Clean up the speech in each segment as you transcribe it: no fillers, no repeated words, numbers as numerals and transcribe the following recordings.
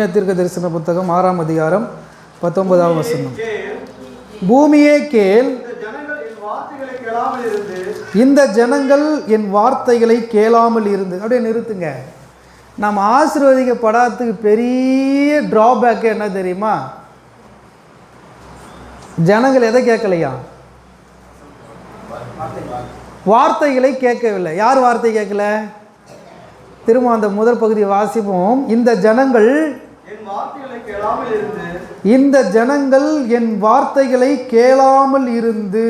எரேமியா தீர்க்க தரிசன புத்தகம் 6ஆம் அதிகாரம் 19ஆம் வசனம். பூமியே கேள், இந்த ஜனங்கள் என் வார்த்தைகளை கேளாமல் இருந்து. அப்படியே நிறுத்துங்க. நாம் ஆசீர்வதிக்கப்படாததுக்கு பெரிய டிராபேக் என்ன தெரியுமா? ஜனங்கள் எதை கேட்கலையா? வார்த்தைகளை கேட்கவில்லை. யார் வார்த்தை கேட்கல? திரும்ப அந்த முதல் பகுதியை வாசிப்போம். இந்த ஜனங்கள் என் வார்த்தைகளை கேளாமல் இருந்து.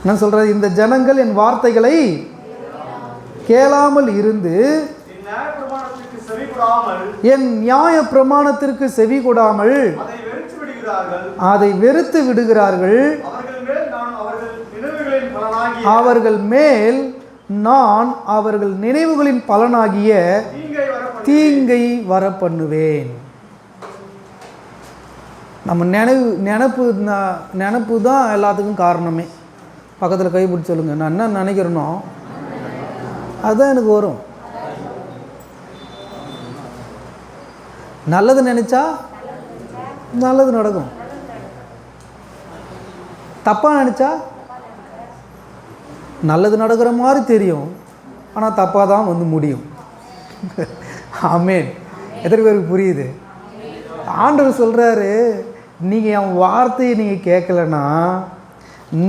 என்ன சொல்றது? இந்த ஜனங்கள் என் வார்த்தைகளை கேளாமல் இருந்து என் நியாய பிரமாணத்திற்கு செவி கொடாமல் அதை வெறுத்து விடுகிறார்கள். அவர்கள் மேல் நான் அவர்கள் நினைவுகளின் பலனாகிய தீங்கை வர பண்ணுவேன். நம்ம நினைப்பு தான் எல்லாத்துக்கும் காரணமே. பக்கத்தில் கைப்பிடிச்சு சொல்லுங்க, நான் என்ன நினைக்கிறேனோ அதுதான் எனக்கு வரும். நல்லது நினைச்சா நல்லது நடக்கும், தப்பாக நினச்சா நல்லது நடக்கிற மாதிரி தெரியும், ஆனால் தப்பாக தான் வந்து முடியும். ஆமென். எத்தனை பேருக்கு புரியுது? ஆண்டவர் சொல்கிறாரு, நீங்கள் என் வார்த்தையை நீங்கள் கேட்கலன்னா,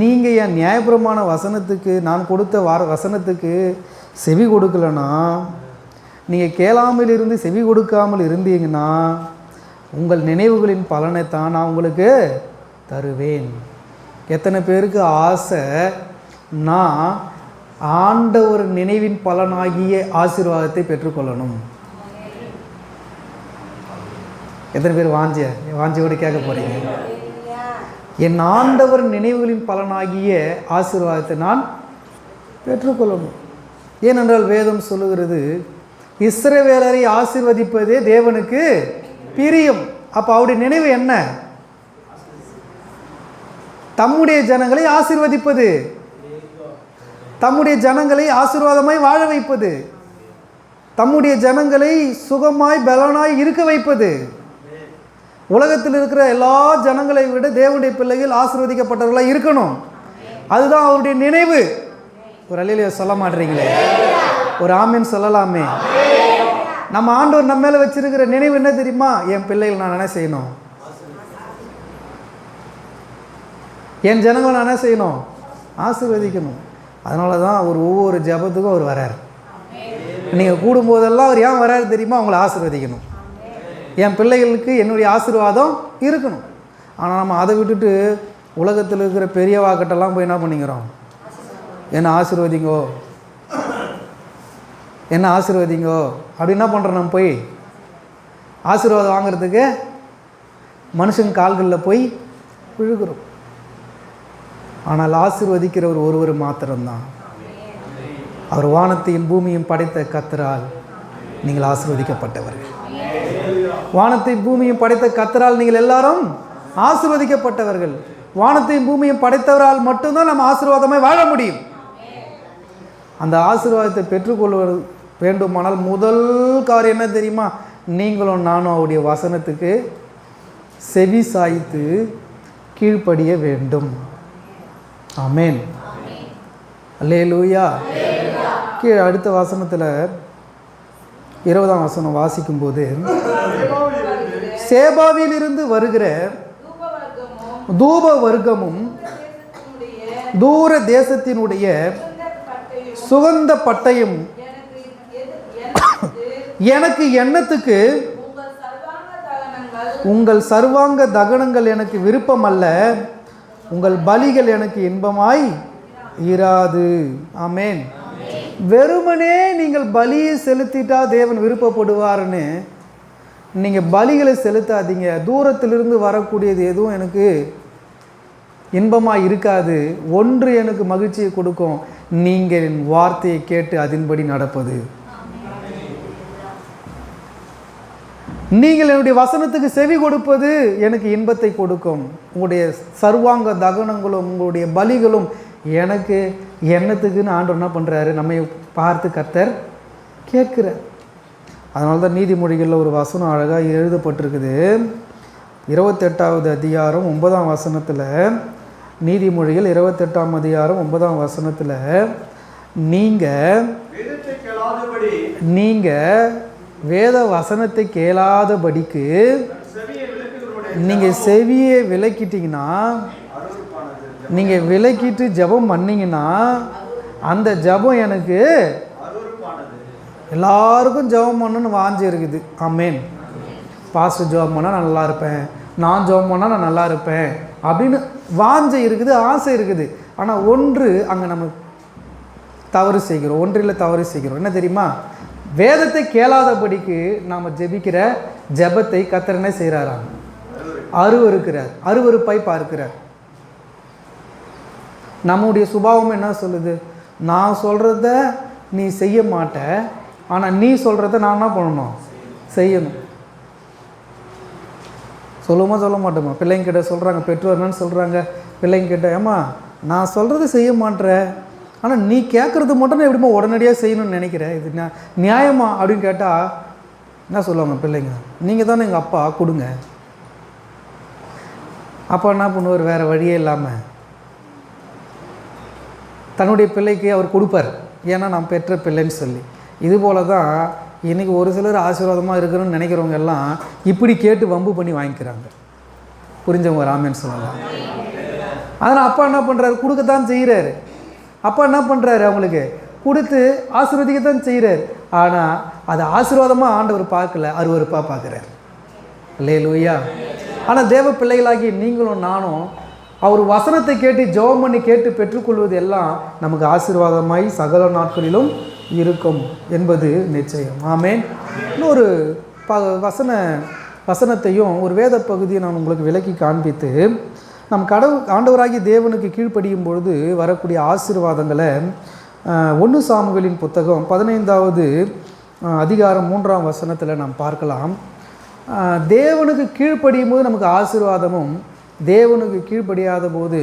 நீங்கள் என் நியாயப்பிரமாண வசனத்துக்கு நான் கொடுத்த வசனத்துக்கு செவி கொடுக்கலன்னா, நீங்கள் கேளாமல் இருந்து செவி கொடுக்காமல் இருந்தீங்கன்னா உங்கள் நினைவுகளின் பலனை தான் நான் உங்களுக்கு தருவேன். எத்தனை பேருக்கு ஆசை நான் ஆண்டவர் நினைவின் பலனாகிய ஆசீர்வாதத்தை பெற்றுக்கொள்ளணும்? எத்தனை பேர் வாஞ்சியோடு கேட்க போறீங்க? என் ஆண்டவர் நினைவுகளின் பலனாகிய ஆசீர்வாதத்தை நான் பெற்றுக்கொள்ளணும். ஏனென்றால் வேதம் சொல்லுகிறது, இஸ்ரவேலரை ஆசீர்வதிப்பதே தேவனுக்கு பிரியம். அப்போ அவருடைய நினைவு என்ன? தம்முடைய ஜனங்களை ஆசீர்வதிப்பது, தம்முடைய ஜனங்களை ஆசீர்வாதமாய் வாழ வைப்பது, தம்முடைய ஜனங்களை சுகமாய் பலனாய் இருக்க வைப்பது. உலகத்தில் இருக்கிற எல்லா ஜனங்களை விட தேவனுடைய பிள்ளைகள் ஆசீர்வதிக்கப்பட்டவர்களாக இருக்கணும். அதுதான் அவருடைய நினைவு. ஒரு அல்லேலூயா சொல்ல மாட்டீங்களே? ஒரு ஆமீன் சொல்லலாமே? நம்ம ஆண்டவர் நம்ம மேலே வச்சிருக்கிற நினைவு என்ன தெரியுமா? என் பிள்ளைகள் நான் என்ன செய்யணும்? என் ஜனங்களை நான் என்ன செய்யணும்? ஆசீர்வதிக்கணும். அதனால தான் அவர் ஒவ்வொரு ஜபத்துக்கும் அவர் வரார். நீங்கள் கூடும்போதெல்லாம் அவர் ஏன் வராரு தெரியுமா? அவங்கள ஆசீர்வதிக்கணும். என் பிள்ளைகளுக்கு என்னுடைய ஆசீர்வாதம் இருக்கணும். ஆனால் நம்ம அதை விட்டுட்டு உலகத்தில் இருக்கிற பெரியவாக்கிட்டெல்லாம் போய் என்ன பண்ணிக்கிறோம்? என்ன ஆசீர்வதிங்கோ, என்ன ஆசீர்வதிங்கோ அப்படி என்ன பண்ணுறோம்? நம்ம போய் ஆசீர்வாதம் வாங்கிறதுக்கு மனுஷன் கால்களில் போய் விழுகிறோம். ஆனால் ஆசீர்வதிக்கிறவர் ஒருவர் மாத்திரம்தான். அவர் வானத்தையும் பூமியும் படைத்த கர்த்தரால் நீங்கள் ஆசீர்வதிக்கப்பட்டவர்கள். வானத்தையும் பூமியும் படைத்த கர்த்தரால் நீங்கள் எல்லாரும் ஆசீர்வதிக்கப்பட்டவர்கள். வானத்தையும் பூமியும் படைத்தவரால் மட்டும்தான் நம்ம ஆசீர்வாதமாய் வாழ முடியும். அந்த ஆசீர்வாதத்தை பெற்றுக்கொள்ள வேண்டுமானால் முதல் காரியம் என்ன தெரியுமா? நீங்களும் நானும் அவருடைய வசனத்துக்கு செவி சாய்த்து கீழ்ப்படிய வேண்டும். ஆமென். அல்லேலூயா. கீழே அடுத்த வசனத்தில் 20ஆம் வசனம் வாசிக்கும்போது, சேபாவில் இருந்து வருகிற தூப வர்க்கமும் தூர தேசத்தினுடைய சுகந்த பட்டயம் எனக்கு எண்ணத்துக்கு உங்கள் சர்வாங்க தகனங்கள் எனக்கு விருப்பம் அல்ல, உங்கள் பலிகள் எனக்கு இன்பமாய் இராது. ஆமென். வெறுமனே நீங்கள் பலியை செலுத்திட்டா தேவன் விருப்பப்படுவார்னு நீங்கள் பலிகளை செலுத்தாதீங்க. தூரத்திலிருந்து வரக்கூடியது எதுவும் எனக்கு இன்பமாக இருக்காது. ஒன்று எனக்கு மகிழ்ச்சியை கொடுக்கும், நீங்கள் என் வார்த்தையை கேட்டு அதன்படி நடப்பது. நீங்கள் என்னுடைய வசனத்துக்கு செவி கொடுப்பது எனக்கு இன்பத்தை கொடுக்கும். உங்களுடைய சர்வாங்க தகனங்களும் உங்களுடைய பலிகளும் எனக்கு எண்ணத்துக்குன்னு ஆண்டவர் என்ன பண்ணுறாரு? நம்மை பார்த்து கர்த்தர் கேட்குறார். அதனால தான் நீதிமொழிகளில் ஒரு வசனம் அழகாக எழுதப்பட்டிருக்குது. 28வது அதிகாரம் 9ஆம் வசனத்தில், நீதிமொழிகள் 28ஆம் அதிகாரம் 9ஆம் வசனத்தில், நீங்கள் வேத வசனத்தை கேளாதபடிக்கு நீங்கள் செவியை விலக்கிட்டீங்கன்னா, நீங்கள் விலக்கிட்டு ஜெபம் பண்ணிங்கன்னா அந்த ஜெபம் எனக்கு எல்லாருக்கும் ஜெபம் பண்ணணும்னு வாஞ்சி இருக்குது. ஆமேன். பாஸ்டர் ஜெபம் பண்ணால் நான் நல்லா இருப்பேன், நான் ஜெபம் பண்ணால் நான் நல்லா இருப்பேன் அப்படின்னு வாஞ்சை இருக்குது, ஆசை இருக்குது. ஆனால் ஒன்று அங்கே நம்ம தவறு செய்கிறோம், ஒன்றில் தவறு செய்கிறோம். என்ன தெரியுமா? வேதத்தை கேளாதபடிக்கு நாம் ஜெபிக்கிற ஜெபத்தை கர்த்தர் என்ன செய்கிறாராம்? அருவருக்கிறார், அருவருப்பாய் பார்க்கிறார். நம்முடைய சுபாவம் என்ன சொல்லுது? நான் சொல்கிறத நீ செய்ய மாட்ட, ஆனால் நீ சொல்கிறத நான் என்ன பண்ணணும்? செய்யணும். சொல்லுமா சொல்ல மாட்டோமா? பிள்ளைங்கிட்ட சொல்கிறாங்க, பெற்றோர் என்னன்னு சொல்கிறாங்க பிள்ளைங்கிட்ட, ஏம்மா நான் சொல்கிறது செய்ய மாட்டேற, ஆனால் நீ கேட்குறது மட்டும் நான் எப்படிமா உடனடியாக செய்யணும்னு நினைக்கிறேன், இது நியாயமா அப்படின்னு கேட்டால் என்ன சொல்லுவாங்க பிள்ளைங்க? நீங்கள் தானே எங்கள் அப்பா, கொடுங்க. அப்பா என்ன பண்ணுவார்? வேறு வழியே இல்லாமல் தன்னுடைய பிள்ளைக்கு அவர் கொடுப்பார், ஏன்னா நான் பெற்ற பிள்ளைன்னு சொல்லி. இதுபோல தான் இன்றைக்கி ஒரு சிலர் ஆசீர்வாதமாக இருக்கிறோன்னு நினைக்கிறவங்க எல்லாம் இப்படி கேட்டு வம்பு பண்ணி வாங்கிக்கிறாங்க. புரிஞ்சவங்க ராமேன்னு சொல்லலாம். அதனால் அப்பா என்ன பண்ணுறாரு? கொடுக்கத்தான் செய்கிறாரு. அப்பா என்ன பண்ணுறாரு? அவங்களுக்கு கொடுத்து ஆசீர்வதிக்கத்தான் செய்கிறார். ஆனால் அது ஆசீர்வாதமாக ஆண்டவர் பார்க்கல, அருவருப்பாக பார்க்குறார். அல்லேலூயா. ஆனால் தேவ பிள்ளைகளாகி நீங்களும் நானும் அவர் வசனத்தை கேட்டு ஜெபம் பண்ணி கேட்டு பெற்றுக்கொள்வது எல்லாம் நமக்கு ஆசீர்வாதமாய் சகல நாட்களிலும் இருக்கும் என்பது நிச்சயம். ஆமேன். இன்னொரு வசனத்தையும் ஒரு வேத பகுதியை நான் உங்களுக்கு விளக்கி காண்பித்து, நம் ஆண்டவராகி தேவனுக்கு கீழ்ப்படியும் பொழுது வரக்கூடிய ஆசீர்வாதங்களை 1 சாமுவேலின் புத்தகம் 15வது அதிகாரம் 3ஆம் வசனத்தில் நாம் பார்க்கலாம். தேவனுக்கு கீழ்ப்படியும் போது நமக்கு ஆசீர்வாதமும், தேவனுக்கு கீழ்ப்படியாத போது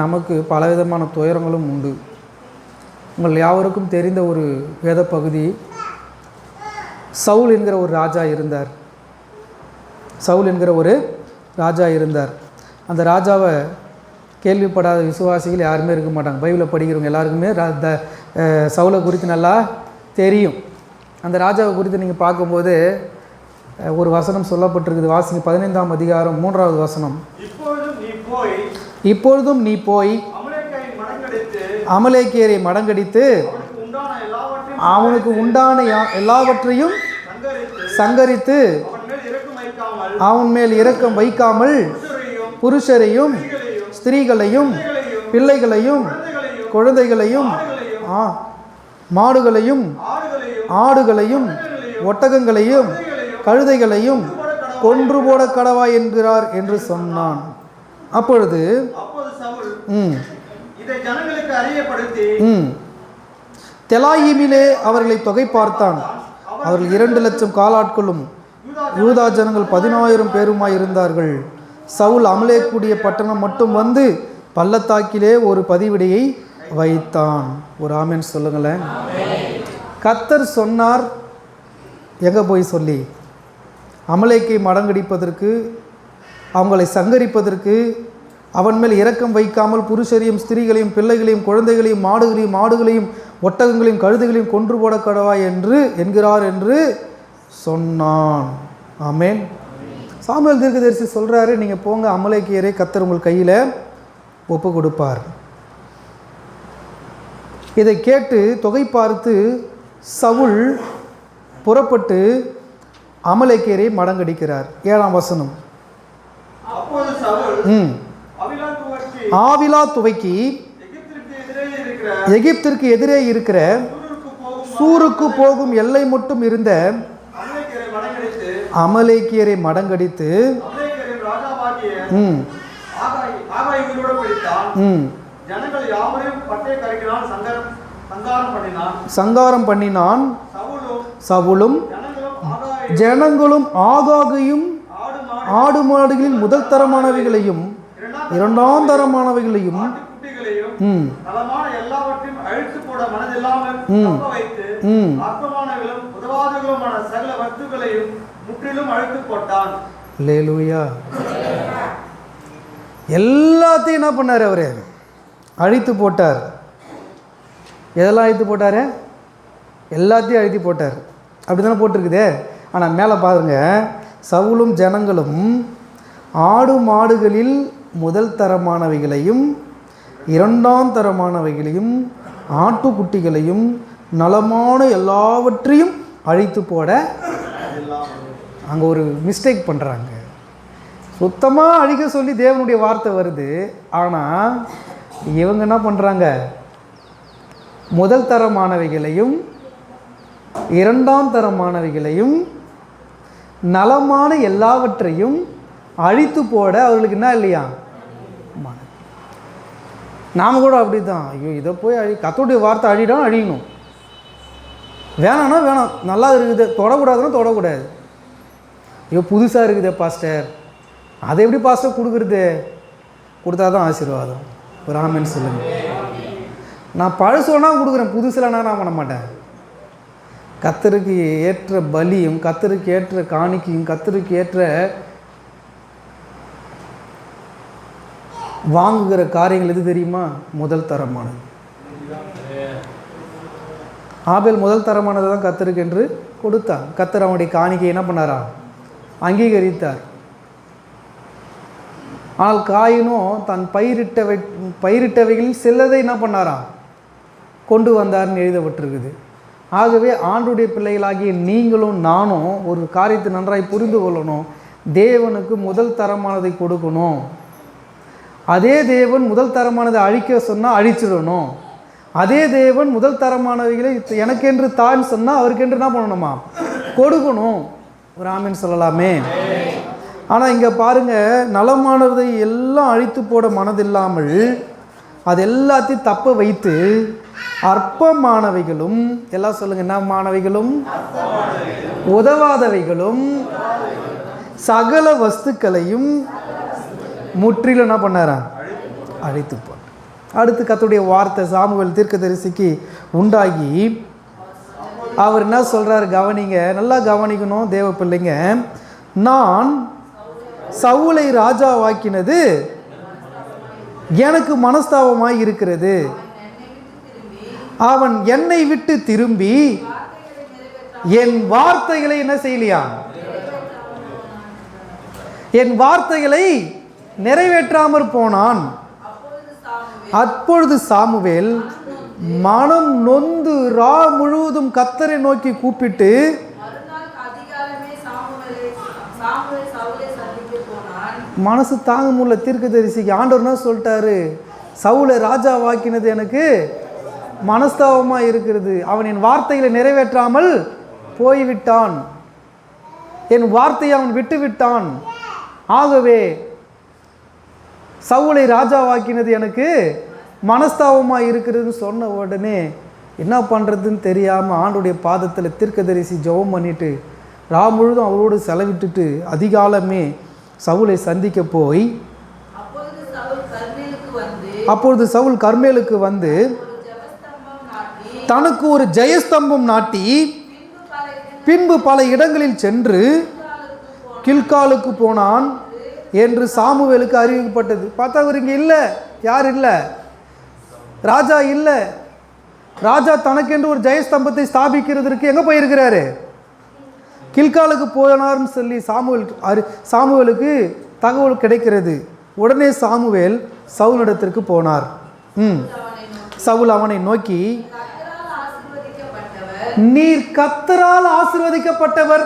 நமக்கு பலவிதமான துயரங்களும் உண்டு. உங்கள் யாவருக்கும் தெரிந்த ஒரு வேத பகுதி, சவுல் என்கிற ஒரு ராஜா இருந்தார். சவுல் என்கிற ஒரு ராஜா இருந்தார். அந்த ராஜாவை கேள்விப்படாத விசுவாசிகள் யாருமே இருக்க மாட்டாங்க. பைபிளை படிக்கிறவங்க எல்லாருக்குமே சவுலை குறித்து நல்லா தெரியும். அந்த ராஜாவை குறித்து நீங்கள் பார்க்கும்போது ஒரு வசனம் சொல்லப்பட்டிருக்குது. வாசிங்க 15ஆம் அதிகாரம் 3வது வசனம். இப்பொழுதும் நீ போய் அமலேக்கியரை மடங்கடித்து அவனுக்கு உண்டான எல்லாவற்றையும் சங்கரித்து அவன் மேல் இரக்கம் வைக்காமல் புருஷரையும் ஸ்திரீகளையும் பிள்ளைகளையும் குழந்தைகளையும் மாடுகளையும் ஆடுகளையும் ஒட்டகங்களையும் கழுதைகளையும் கொன்று போட கடவாய் என்கிறார் என்று சொன்னான். அப்பொழுது தெலாயிமிலே அவர்களை தொகை பார்த்தான். அவர்கள் 2 லட்சம் காலாட்களும் யூதா ஜனங்கள் 10,000 பேருமாய் இருந்தார்கள். சவுல் அமலேக்கூடிய பட்டணம் மட்டும் வந்து பள்ளத்தாக்கிலே ஒரு பதிவிடையை வைத்தான். ஒரு ஆமென் சொல்லுங்களேன். கர்த்தர் சொன்னார், எங்கே போய் சொல்லி? அமலேக்கை மடங்கடிப்பதற்கு, அவங்களை சங்கரிப்பதற்கு, அவன் மேல் இரக்கம் வைக்காமல் புருஷரையும் ஸ்திரீகளையும் பிள்ளைகளையும் குழந்தைகளையும் மாடுகளையும் ஆடுகளையும் ஒட்டகங்களையும் கழுதைகளையும் கொன்று போட கடவாய் என்கிறார் என்று சொன்னான். ஆமென். சாமுவேல் தீர்க்கதரிசி சொல்கிறாரு, நீங்கள் போங்க, அமலேக்கியரை கர்த்தர் உங்கள் கையில் ஒப்பு கொடுப்பார். இதை கேட்டு தொகை பார்த்து சவுல் புறப்பட்டு அமலேக்கியரை மடங்கடிக்கிறார். 7ஆம் வசனம். ஆவிலா துவைக்கி எகிப்திற்கு எதிரே இருக்கிற சூருக்கு போகும் எல்லை மட்டும் இருந்த அமலேக்கியரை மடங்கடித்து சங்காரம் பண்ணினான். சவுலும் ஜனங்களும் ஆகாகையும் ஆடு மாடுகளின் முதல் தரமானவைகளையும் 2ஆம் தரமானவைகளையும் அழித்து போட மனதில்லாமல் தப்ப வைத்து அற்பமானவர்களும் உதவாதவர்களுமான சகல வஸ்துக்களையும் முற்றிலும் அழித்து போட்டான். அல்லேலூயா. எல்லாத்தையும் என்ன பண்ணார்? அவரு அழித்து போட்டார். எதெல்லாம் அழித்து போட்டார்? எல்லாத்தையும் அழித்து போட்டார். அப்படி தானே போட்டிருக்குதே. ஆனால் மேலே பாருங்க, சவுலும் ஜனங்களும் ஆடு மாடுகளில் முதல் தரமானவைகளையும் இரண்டாம் தரமானவைகளையும் ஆட்டுக்குட்டிகளையும் நலமான எல்லாவற்றையும் அழித்து போட அங்கே ஒரு மிஸ்டேக் பண்ணுறாங்க. சுத்தமாக அழிக்க சொல்லி தேவனுடைய வார்த்தை வருது. ஆனால் இவங்க என்ன பண்ணுறாங்க? முதல் தரமானவைகளையும் இரண்டாம் தரமானவைகளையும் நலமான எல்லாவற்றையும் அழித்து போட அவர்களுக்கு என்ன இல்லையா? நாம் கூட அப்படி தான். ஐயோ இதை போய் கர்த்தருடைய வார்த்தை அழியணும். வேணான்னா வேணாம், நல்லா இருக்குது, தொடக்கூடாதுன்னா தொடக்கூடாது. ஐயோ புதுசாக இருக்குதே பாஸ்டர், அதை எப்படி பாஸ்டர் கொடுக்குறது? கொடுத்தா தான் ஆசீர்வாதம். ஒரு ஆமென் சொல்லுங்க. நான் பழசோனா கொடுக்குறேன், புதுசில் நான் பண்ண மாட்டேன். கர்த்தருக்கு ஏற்ற பலியும் கர்த்தருக்கு ஏற்ற காணிக்கையும் கர்த்தருக்கு ஏற்ற வாங்குகிற காரியங்கள் எது தெரியுமா? முதல் தரமானது. ஆபேல் முதல் தரமானதை தான் கர்த்தருக்கு என்று கொடுத்தான். கர்த்தர் அவனுடைய காணிக்கை என்ன பண்ணாரா? அங்கீகரித்தார். ஆனால் காயினும் தன் பயிரிட்டவைகளில் சிலதை என்ன பண்ணாரா? கொண்டு வந்தார்னு எழுதப்பட்டிருக்குது. ஆகவே ஆண்டுடைய பிள்ளைகளாகிய நீங்களும் நானும் ஒரு காரியத்தை நன்றாய் புரிந்து கொள்ளணும். தேவனுக்கு முதல் தரமானதை கொடுக்கணும். அதே தேவன் முதல் தரமானதை அழிக்க சொன்னால் அழிச்சிடணும். அதே தேவன் முதல் தரமானவைகளை எனக்கென்று தான் சொன்னால் அவருக்கென்று என்ன பண்ணணுமா? கொடுக்கணும். ஒரு ஆமீன் சொல்லலாமே. ஆனால் இங்கே பாருங்கள், நலமானதை எல்லாம் அழித்து போட மனதில்லாமல் அது எல்லாத்தையும் தப்ப வைத்து அற்பமானவைகளும், எல்லாம் சொல்லுங்க, என்ன மாணவைகளும், உதவாதவைகளும் சகல வஸ்துக்களையும் முற்றிலும் என்ன பண்ணாரா? அழித்து போட்டார். அடுத்து கர்த்தருடைய வார்த்தை சாமுவேல் தீர்க்கதரிசிக்கு உண்டாகி அவர் என்ன சொல்கிறார்? கவனிங்க, நல்லா கவனிக்கணும் தேவ பிள்ளைங்க. நான் சவுலை ராஜாவாக்கினது எனக்கு மனஸ்தாபமாய் இருக்கிறது. அவன் என்னை விட்டு திரும்பி என் வார்த்தைகளை என்ன செய்யலையா? என் வார்த்தைகளை நிறைவேற்றாமற் போனான். அப்பொழுது சாமுவேல் மனம் நொந்து ரா முழுவதும் கர்த்தரை நோக்கி கூப்பிட்டு மனசு தாங்க முடியல. தீர்க்கதரிசிக்கு ஆண்டவர் என்ன சொல்லிட்டாரு? சவுலை ராஜாவாக்கினது எனக்கு மனஸ்தாபமாக இருக்கிறது. அவன் என் வார்த்தைகளை நிறைவேற்றாமல் போய்விட்டான். என் வார்த்தையை அவன் விட்டு விட்டான். ஆகவே சவுலை ராஜாவாக்கினது எனக்கு மனஸ்தாபமாக இருக்கிறதுன்னு சொன்ன உடனே என்ன பண்ணுறதுன்னு தெரியாமல் ஆண்டுடைய பாதத்தில் தீர்க்கதரிசி ஜெபம் பண்ணிட்டு ரா முழுதும் அவரோடு செலவிட்டுட்டு அதிகாலமே சவுலை சந்திக்க போய், அப்பொழுது சவுல் கர்மேலுக்கு வந்து தனக்கு ஒரு ஜெயஸ்தம்பம் நாட்டி பின்பு பல இடங்களில் சென்று கில்காலுக்கு போனான் என்று சாமுவேலுக்கு அறிவிக்கப்பட்டது. பார்த்தா அவர் இங்கே இல்லை. யார் இல்லை? ராஜா இல்லை. ராஜா தனக்கென்று ஒரு ஜெயஸ்தம்பத்தை ஸ்தாபிக்கிறதுக்கு எங்கே போயிருக்கிறாரு? கில்காலுக்கு போனார்னு சொல்லி சாமுவேலுக்கு தகவல் கிடைக்கிறது. உடனே சாமுவேல் சவுலிடத்திற்கு போனார். சவுல் அவனை நோக்கி, நீர் கர்த்தரால் ஆசீர்வதிக்கப்பட்டவர்.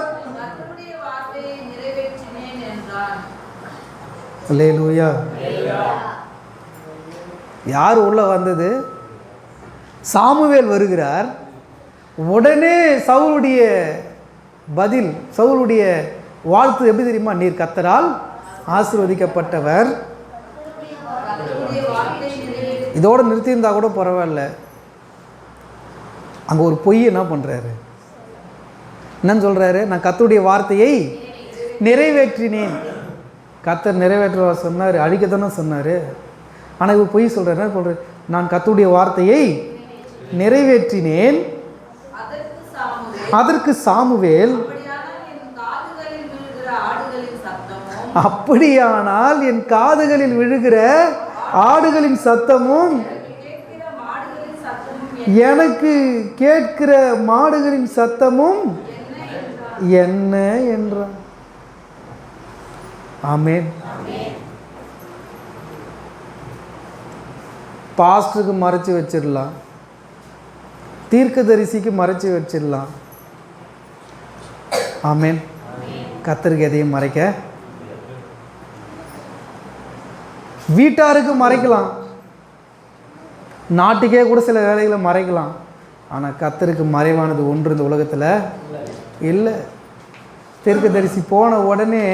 அல்லேலூயா. யார் உள்ள வந்தது? சாமுவேல் வருகிறார். உடனே சவுலுடைய பதில், சவுலுடைய வாழ்த்து எப்படி தெரியுமா? நீர் கர்த்தரால் ஆசீர்வதிக்கப்பட்டவர். இதோடு நிறுத்தியிருந்தா கூட பரவாயில்ல. அங்கே ஒரு பொய் என்ன பண்ணுறாரு? என்னன்னு சொல்கிறாரு? நான் கர்த்தருடைய வார்த்தையை நிறைவேற்றினேன். கர்த்தர் நிறைவேற்ற சொன்னார், அழிக்கத்தானே சொன்னார். ஆனால் இவர் பொய் சொல்கிறார். என்ன சொல்கிறார்? நான் கர்த்தருடைய வார்த்தையை நிறைவேற்றினேன். அதற்கு சாமுவேல், அப்படியானால் என் காதுகளில் விழுகிற ஆடுகளின் சத்தமும் எனக்கு கேட்கிற மாடுகளின் சத்தமும் என்ன என்றான். ஆமென். பாஸ்டருக்கு மறைச்சு வச்சிடலாம், தீர்க்கதரிசிக்கு மறைச்சு வச்சிடலாம். ஆமென். கர்த்தருக்கு எதையும் மறைக்க, வீட்டாருக்கு மறைக்கலாம், நாட்டுக்கே கூட சில வேலைகளை மறைக்கலாம். ஆனால் கர்த்தருக்கு மறைவானது ஒன்று இந்த உலகத்தில் இல்லை. தீர்க்கதரிசி போன உடனே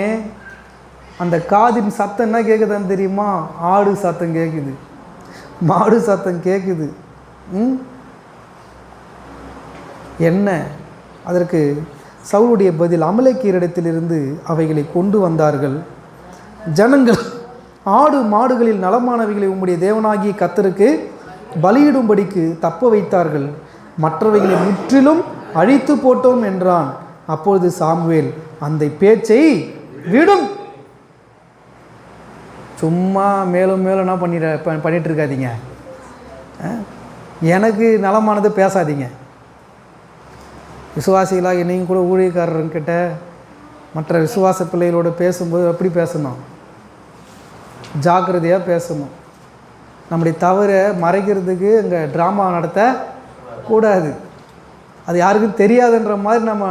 அந்த காதின் சத்தம் என்ன கேட்குதுன்னு தெரியுமா? ஆடு சத்தம் கேட்குது, மாடு சத்தம் கேட்குது. என்ன? அதற்கு சவுலுடைய பதில், அமலேக்கியரிடத்திலிருந்து அவைகளை கொண்டு வந்தார்கள். ஜனங்கள் ஆடு மாடுகளில் நலமானவைகளை உம்முடைய தேவனாகிய கர்த்தருக்கு பலியிடும்படிக்கு தப்ப வைத்தார்கள், மற்றவைகளை முற்றிலும் அழித்து போட்டோம் என்றான். அப்பொழுது சாமுவேல், அந்த பேச்சை விடும், சும்மா மேலும் மேலும் என்ன பண்ணிட்டு இருக்காதீங்க, எனக்கு நலமானது பேசாதீங்க. விசுவாசிகளாக என்னையும் கூட ஊழியக்காரர்கிட்ட மற்ற விசுவாச பிள்ளைகளோடு பேசும்போது எப்படி பேசணும்? ஜாக்கிரதையாக பேசணும். நம்முடைய தவறை மறைக்கிறதுக்கு இங்கே ட்ராமா நடத்த கூடாது. அது யாருக்கும் தெரியாதுன்ற மாதிரி நம்ம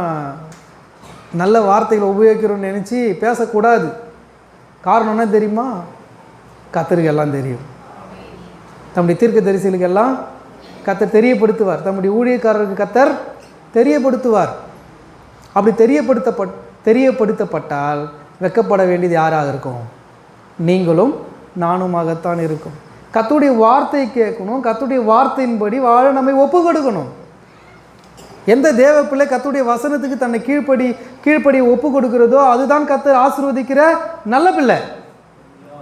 நல்ல வார்த்தைகளை உபயோகிக்கிறோம்னு நினச்சி பேசக்கூடாது. காரணம் என்ன தெரியுமா? கர்த்தருக்கு எல்லாம் தெரியும். தம்முடைய தீர்க்கதரிசிகளுக்கு எல்லாம் கர்த்தர் தெரியப்படுத்துவார், தம்முடைய ஊழியக்காரருக்கு கர்த்தர் தெரியப்படுத்துவார். அப்படி தெரியப்படுத்தப்பட்டால் வெட்கப்பட வேண்டியது யாராக இருக்கும்? நீங்களும் நானுமாகத்தான் இருக்கும். கர்த்தருடைய வார்த்தையை கேட்கணும், கர்த்தருடைய வார்த்தையின்படி வாழ நம்மை ஒப்பு கொடுக்கணும். எந்த தேவ பிள்ளை கர்த்தருடைய வசனத்துக்கு தன்னை கீழ்ப்படி ஒப்பு கொடுக்கிறதோ அதுதான் கர்த்தர் ஆசீர்வதிக்கிற நல்ல பிள்ளை.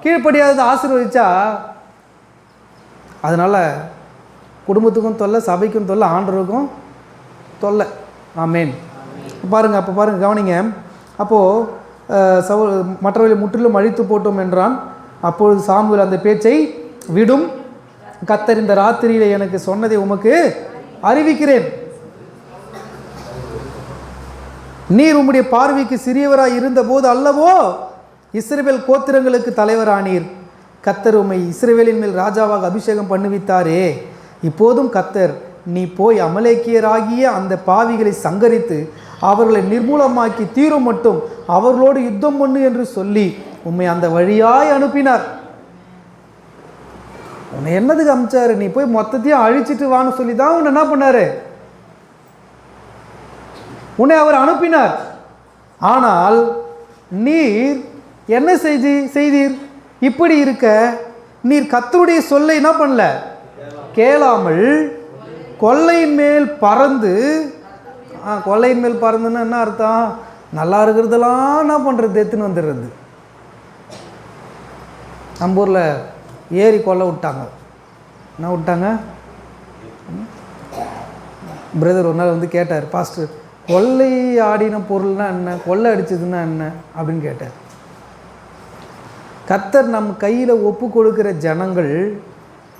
கீழ்ப்படியாதது ஆசீர்வதிச்சா அதனால் குடும்பத்துக்கும் தொல்லை, சபைக்கும் தொல்லை, ஆண்டவருக்கும் தொல்லை. ஆமென். பாருங்கள், அப்போ பாருங்கள், கவனிங்க. அப்போது மற்றவர்களை முற்றிலும் அழித்து போட்டோம் என்றான். அப்பொழுது சாமுவேல் அந்த பேச்சை விடும், கர்த்தர் இந்த ராத்திரியில் எனக்கு சொன்னதை உமக்கு அறிவிக்கிறேன். நீர் உம்முடைய பார்வைக்கு சிறியவராய் இருந்தபோது அல்லவோ இஸ்ரவேல் கோத்திரங்களுக்கு தலைவரானீர். கர்த்தர் உம்மை இஸ்ரவேலின் மேல் ராஜாவாக அபிஷேகம் பண்ணுவித்தாரே. இப்போதும் கர்த்தர், நீ போய் அமலேக்கியராகிய அந்த பாவிகளை சங்கரித்து அவர்களை நிர்மூலமாக்கி தீரும் மட்டும் அவர்களோடு யுத்தம் பண்ணு என்று சொல்லி உம்மை அந்த வழியாய் அனுப்பினார். உன்னை என்னதுக்கு அமிச்சாரு? நீ போய் மொத்தத்தையும் அழிச்சிட்டு வான்னு சொல்லி தான் உன்னை என்ன பண்ணாரு? உன்னை அவர் அனுப்பினார். ஆனால் நீர் என்ன செய்தீர்? இப்படி இருக்க நீர் கர்த்தருடைய சொல்லை என்ன பண்ணல, கேளாமல் கொள்ளையின் மேல் பறந்து, கொள்ளையின் மேல் பறந்துன்னா என்ன அர்த்தம்? நல்லா இருக்கிறதெல்லாம் என்ன பண்ணுறது, எடுத்துன்னு வந்துடுறது. நம்ம ஊரில் ஏறி கொள்ளை விட்டாங்க. என்ன விட்டாங்க? பிரதர் ஒரு நாள் வந்து கேட்டார், பாஸ்டர் கொள்ளை ஆடின பொருள்னா என்ன, கொள்ளை அடிச்சதுன்னா என்ன அப்படின்னு கேட்டார். கர்த்தர் நம் கையில் ஒப்பு கொடுக்கிற ஜனங்கள்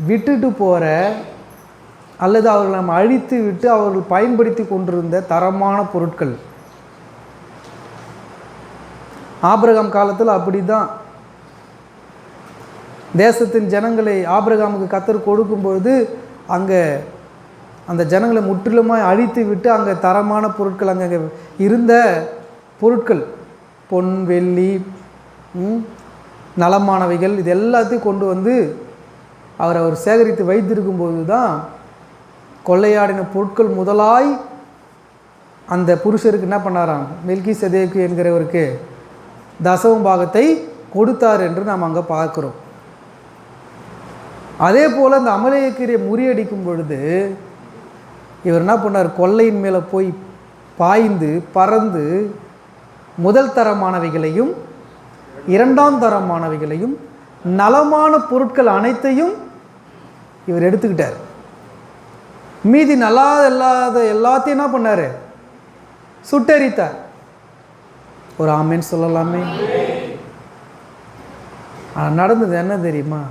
விட்டுட்டு போகிற அல்லது அவர்கள் நம்ம அழித்து விட்டு அவர்கள் பயன்படுத்தி கொண்டிருந்த தரமான பொருட்கள். ஆபிரகாம் காலத்தில் அப்படி தான் தேசத்தின் ஜனங்களை ஆபிரகாமுக்கு கர்த்தர் கொடுக்கும்பொழுது அங்கே அந்த ஜனங்களை முற்றிலுமாய் அழித்து விட்டு அங்கே தரமான பொருட்கள், அங்கே இருந்த பொருட்கள், பொன் வெள்ளி நலமானவைகள், இது எல்லாத்தையும் கொண்டு வந்து அவர் சேகரித்து வைத்திருக்கும்போது தான் கொள்ளையாடின பொருட்கள் முதலாய் அந்த புருஷருக்கு என்ன பண்ணாராம், மெல்கிசேதேக்கு என்கிறவருக்கு தசம பாகத்தை கொடுத்தார் என்று நாம் அங்கே பார்க்குறோம். அதே போல் அந்த அமலேக்கியரை முறியடிக்கும் பொழுது இவர் என்ன பண்ணார், கொள்ளையின் மேலே போய் பாய்ந்து பறந்து முதல் தரமானவைகளையும் இரண்டாம் தரமானவைகளையும் நலமான பொருட்கள் அனைத்தையும் இவர் எடுத்துக்கிட்டார். மீதி நல்லா இல்லாத எல்லாத்தையும் என்ன பண்ணார்? சுட்டெரித்தார். ஒரு ஆமேன்னு சொல்லலாமே. நடந்தது என்ன தெரியுமா?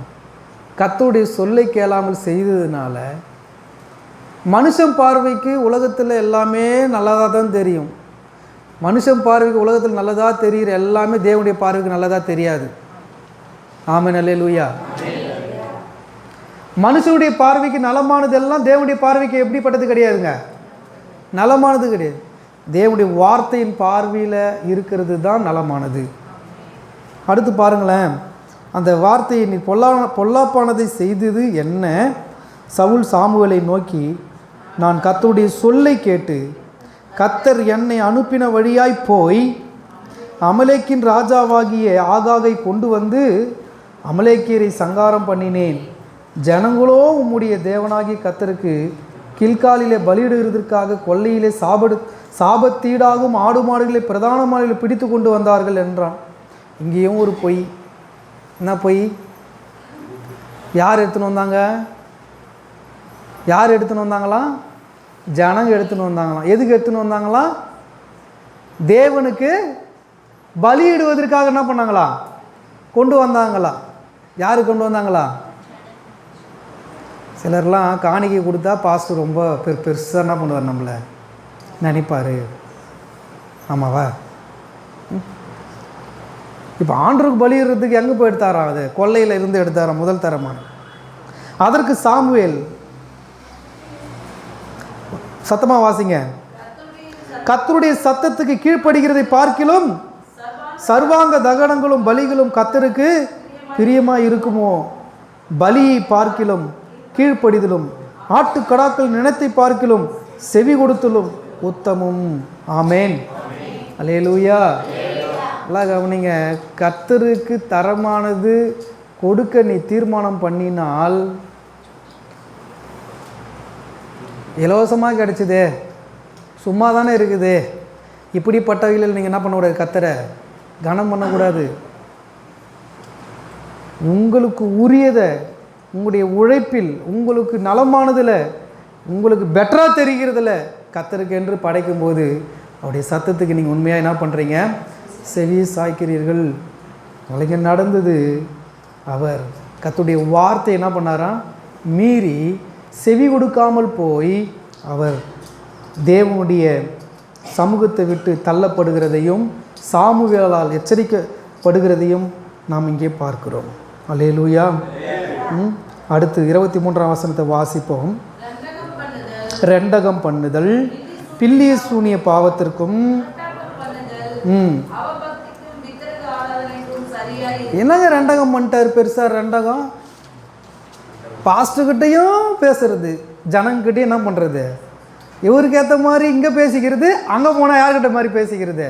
கர்த்தருடைய சொல்லை கேளாமல் செய்ததுனால மனுஷன் பார்வைக்கு உலகத்தில் எல்லாமே நல்லதாக தான் தெரியும். மனுஷன் பார்வைக்கு உலகத்தில் நல்லதாக தெரிகிற எல்லாமே தேவனுடைய பார்வைக்கு நல்லதாக தெரியாது. ஆமென், அல்லேலூயா. மனுஷனுடைய பார்வைக்கு நலமானது எல்லாம் தேவனுடைய பார்வைக்கு எப்படிப்பட்டது கிடையாதுங்க, நலமானது கிடையாது. தேவனுடைய வார்த்தையின் பார்வையில் இருக்கிறது தான் நலமானது. அடுத்து பாருங்களேன், அந்த வார்த்தையை நீ பொல்லாப்பானதை செய்தது என்ன? சவுல் சாமுவேலை நோக்கி, நான் கர்த்தருடைய சொல்லை கேட்டு கர்த்தர் என்னை அனுப்பின வழியாய் போய் அமலேக்கின் ராஜாவாகிய ஆகாகை கொண்டு வந்து அமலேக்கியரை சங்காரம் பண்ணினேன். ஜனங்களோ உம்முடைய தேவனாகிய கர்த்தருக்கு கில்காலிலே பலியிடுகிறதற்காக கொல்லையிலே சாபத்தீடாகும் ஆடு மாடுகளை பிரதான மாடுகளை பிடித்து கொண்டு வந்தார்கள் என்றான். இங்கேயும் ஒரு பொய். என்ன பொய்? யார் எடுத்துன்னு வந்தாங்க? யார் எடுத்துன்னு வந்தாங்களாம்? ஜனங்க எடுத்துன்னு வந்தாங்களாம். எதுக்கு எடுத்துன்னு வந்தாங்களாம்? தேவனுக்கு பலியிடுவதற்காக என்ன பண்ணாங்களா? கொண்டு வந்தாங்களா? யாரு கொண்டு வந்தாங்களா? சிலர்லாம் காணிக்கை கொடுத்தா பாஸ்டர் ரொம்ப பெருசாக என்ன பண்ணுவார், நம்மளை நினைப்பார். ஆமாவா? இப்போ ஆண்டருக்கு பலியிடுறதுக்கு எங்கே போய் எடுத்தாராம்? அது கொல்லையில் இருந்து எடுத்தாராம், முதல் தரமான. அதற்கு சாமுவேல், சத்தமாக வாசிங்க, கர்த்தருடைய சத்தத்துக்கு கீழ்ப்படுகிறதை பார்க்கிலும் சர்வாங்க தகனங்களும் பலிகளும் கர்த்தருக்கு பிரியமாக இருக்குமோ? பலியை பார்க்கிலும் கீழ்ப்படிதலும் ஆட்டுக்கடாக்கள் நினைத்தை பார்க்கிலும் செவி கொடுத்தலும் உத்தமும். ஆமேன், அல்லேலூயா. எல்லாம் கவனிங்க, கர்த்தருக்கு தரமானது கொடுக்க நீ தீர்மானம் பண்ணினால் இலவசமாக கிடைச்சிதே, சும்மா தானே இருக்குது, இப்படிப்பட்டவைகளில் நீங்கள் என்ன பண்ணக்கூடாது? கர்த்தரை கனம் பண்ணக்கூடாது. உங்களுக்கு உரியதை, உங்களுடைய உழைப்பில், உங்களுக்கு நலமானதில், உங்களுக்கு பெட்டராக தெரிகிறதில்ல கர்த்தருக்கு என்று படைக்கும்போது அவருடைய சத்தத்துக்கு நீங்கள் உண்மையாக என்ன பண்ணுறீங்க? செவி சாய்க்கிறீர்கள். நாளைக்கு நடந்தது, அவர் கர்த்தருடைய வார்த்தை என்ன பண்ணாராம்? மீறி செவி கொடுக்காமல் போய் அவர் தேவனுடைய சமூகத்தை விட்டு தள்ளப்படுகிறதையும் சாமுவேலால் எச்சரிக்கப்படுகிறதையும் நாம் இங்கே பார்க்கிறோம். அல்லேலூயா. அடுத்து 23ஆம் வசனத்தை வாசிப்போம். ரெண்டகம் பண்ணுதல் பில்லி சூனிய பாவத்திற்கும் என்னங்க ரெண்டகம் பண்ணிட்டார் பெருசாக? ரெண்டகம் பாஸ்டர்கிட்டையும் பேசுறது, ஜனங்கிட்டையும் என்ன பண்ணுறது? இவருக்கு ஏற்ற மாதிரி இங்கே பேசிக்கிறது, அங்கே போனால் யார்கிட்ட மாதிரி பேசிக்கிறது?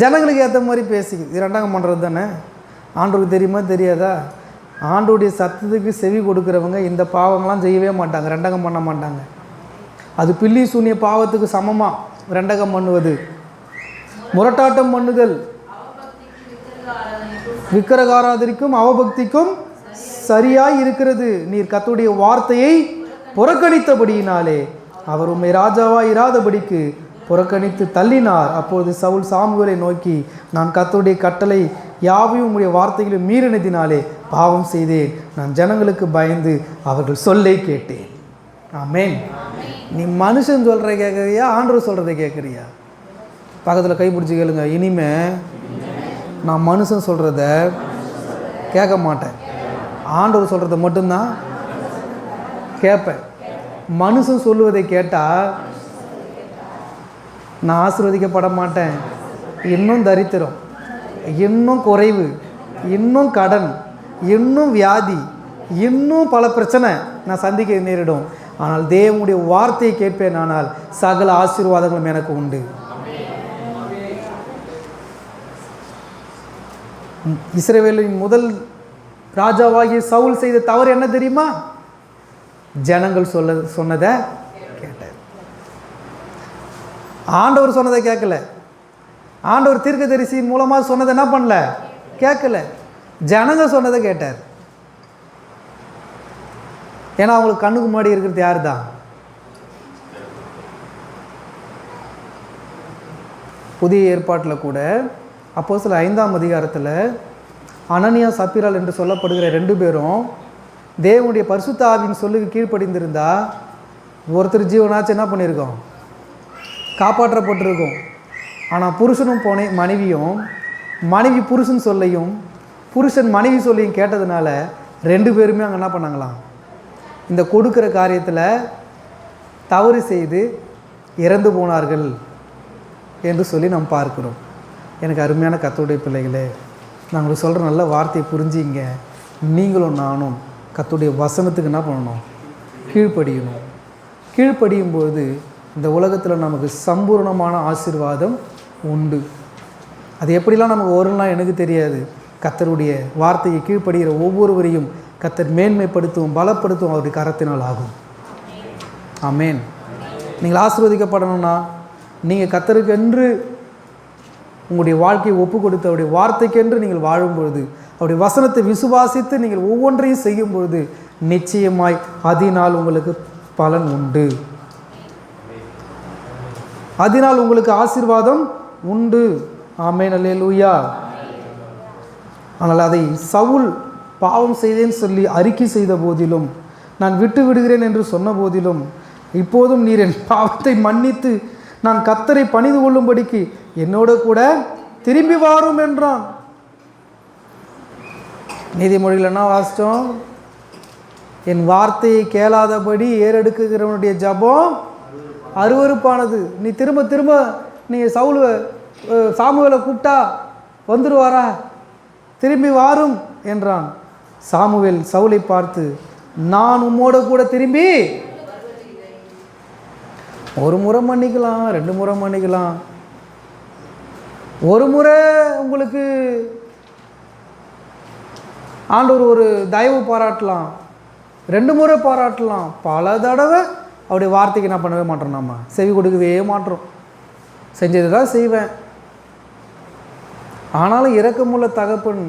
ஜனங்களுக்கு ஏற்ற மாதிரி பேசிக்கிறது. இது ரெண்டகம் பண்ணுறது தானே. ஆண்டவருக்கு தெரியுமா தெரியாதா? ஆண்டோடைய சத்தத்துக்கு செவி கொடுக்குறவங்க இந்த பாவங்கள்லாம் செய்யவே மாட்டாங்க, ரெண்டகம் பண்ண மாட்டாங்க. அது பில்லி சூனிய பாவத்துக்கு சமமாக ரெண்டகம் பண்ணுவது. முரட்டாட்டம் பண்ணுதல் விக்கிரகாராதரிக்கும் அவபக்திக்கும் சரியாய் இருக்கிறது. நீர் கர்த்தருடைய வார்த்தையை புறக்கணித்தபடியினாலே அவர் உம்மை ராஜாவாய் இராதபடிக்கு புறக்கணித்து தள்ளினார். அப்பொழுது சவுல் சாமுவேலை நோக்கி, நான் கர்த்தருடைய கட்டளை யாவையும் உம்முடைய வார்த்தைகளை மீறினதினாலே பாவம் செய்தேன். நான் ஜனங்களுக்கு பயந்து அவர்கள் சொல்லை கேட்டேன். ஆமென். நீ மனுஷன் சொல்கிறத கேட்குறியா, ஆண்டவர் சொல்கிறத கேட்குறியா? பக்கத்தில் கைப்பிடிச்சி கேளுங்க. இனிமே நான் மனுஷன் சொல்கிறத கேட்க மாட்டேன், ஆண்டவர் சொல்கிறத மட்டும்தான் கேட்பேன். மனுஷன் சொல்லுவதை கேட்டால் நான் ஆசீர்வதிக்கப்பட மாட்டேன். இன்னும் தரித்திரம், இன்னும் குறைவு, இன்னும் கடன், இன்னும் வியாதி, இன்னும் பல பிரச்சனை நான் சந்திக்க நேரிடும். ஆனால் தேவனுடைய வார்த்தையை கேட்பேன், ஆனால் சகல ஆசீர்வாதங்களும் எனக்கு உண்டு. இஸ்ரவேலின் முதல் ராஜாவாகிய சவுல் செய்த தவறு என்ன தெரியுமா? ஜனங்கள் சொன்னதை கேட்டார். ஆண்டவர் சொன்னதை கேட்கல. ஆண்டவர் தீர்க்கதரிசியின் மூலமாக சொன்னதை என்ன பண்ணல? கேட்கல. ஜனங்க சொன்னதை கேட்டார். ஏன்னா அவங்களுக்கு கண்ணுக்கு முன்னாடி இருக்கிறது யார் தான்? புதிய ஏற்பாட்டில் கூட அப்போஸ்தலர் 5ஆம் அதிகாரத்தில் அனனியா சப்பீரால் என்று சொல்லப்படுகிற 2 பேரும் தேவனுடைய பரிசுத்த ஆவியின் சொல்லுக்கு கீழ்ப்படிந்திருந்தா ஒருத்தர் ஜீவனாச்சும் என்ன பண்ணியிருக்கோம்? காப்பாற்றப்பட்டிருக்கும். ஆனால் புருஷனும் மனைவியும், மனைவி புருஷன் சொல்லையும் புருஷன் மனைவி சொல்லையும் கேட்டதுனால 2 பேருமே அங்கே என்ன பண்ணாங்களாம்? இந்த கொடுக்குற காரியத்தில் தவறு செய்து இறந்து போனார்கள் என்று சொல்லி நாம் பார்க்கிறோம். எனக்கு அருமையான கர்த்தருடைய பிள்ளைகளே, நான் உங்களுக்கு சொல்கிற நல்ல வார்த்தையை புரிஞ்சிங்க. நீங்களும் நானும் கர்த்தருடைய வசனத்துக்கு என்ன பண்ணணும்? கீழ்ப்படியணும். கீழ்ப்படியும் போது இந்த உலகத்தில் நமக்கு சம்பூர்ணமான ஆசீர்வாதம் உண்டு. அது எப்படிலாம் நமக்கு வரும்லாம் எனக்கு தெரியாது. கர்த்தருடைய வார்த்தையை கீழ்ப்படுகிற ஒவ்வொருவரையும் கர்த்தர் மேன்மைப்படுத்தும், பலப்படுத்தும் அவருடைய கரத்தினால் ஆகும். ஆமேன். நீங்கள் ஆசீர்வதிக்கப்படணும்னா நீங்கள் கர்த்தருக்கென்று உங்களுடைய வாழ்க்கையை ஒப்பு கொடுத்து அவருடைய வார்த்தைக்கென்று நீங்கள் வாழும்பொழுது, அவருடைய வசனத்தை விசுவாசித்து நீங்கள் ஒவ்வொன்றையும் செய்யும் பொழுது நிச்சயமாய் அதனால் உங்களுக்கு பலன் உண்டு. அதனால் உங்களுக்கு ஆசீர்வாதம் உண்டு. ஆமென், அல்லேலூயா. ஆனால் அதை சவுல் பாவம் செய்தேன்னு சொல்லி அறிக்கை செய்த போதிலும், நான் விட்டு விடுகிறேன் என்று சொன்ன போதிலும், இப்போதும் நீர் என் பாவத்தை மன்னித்து நான் கர்த்தரை பணிந்து கொள்ளும்படிக்கு என்னோட கூட திரும்பி வாரும் என்றான். நீதிமொழிகள் என்ன வாசித்தோம்? என் வார்த்தையை கேளாதபடி ஏறெடுக்குகிறவனுடைய ஜபம் அருவருப்பானது. நீ திரும்ப திரும்ப நீ சாமுவேலை கூப்பிட்டா வந்துடுவாரா? திரும்பி வாரும் என்றான். சாமுவேல் சவுலை பார்த்து, நான் உம்மோட கூட திரும்பி ஒரு முறை மன்னிக்கலாம், 2 முறை மன்னிக்கலாம், ஒரு முறை உங்களுக்கு ஆண்டவர் ஒரு தயவு பாராட்டலாம், 2 முறை பாராட்டலாம், பல தடவை அவருடைய வார்த்தைக்கு என்ன பண்ணவே மாட்டோம், நம்ம செவி கொடுக்கவே மாட்டோம். செஞ்சது தான் செய்வேன். ஆனாலும் இரக்கமுள்ள தகப்பன்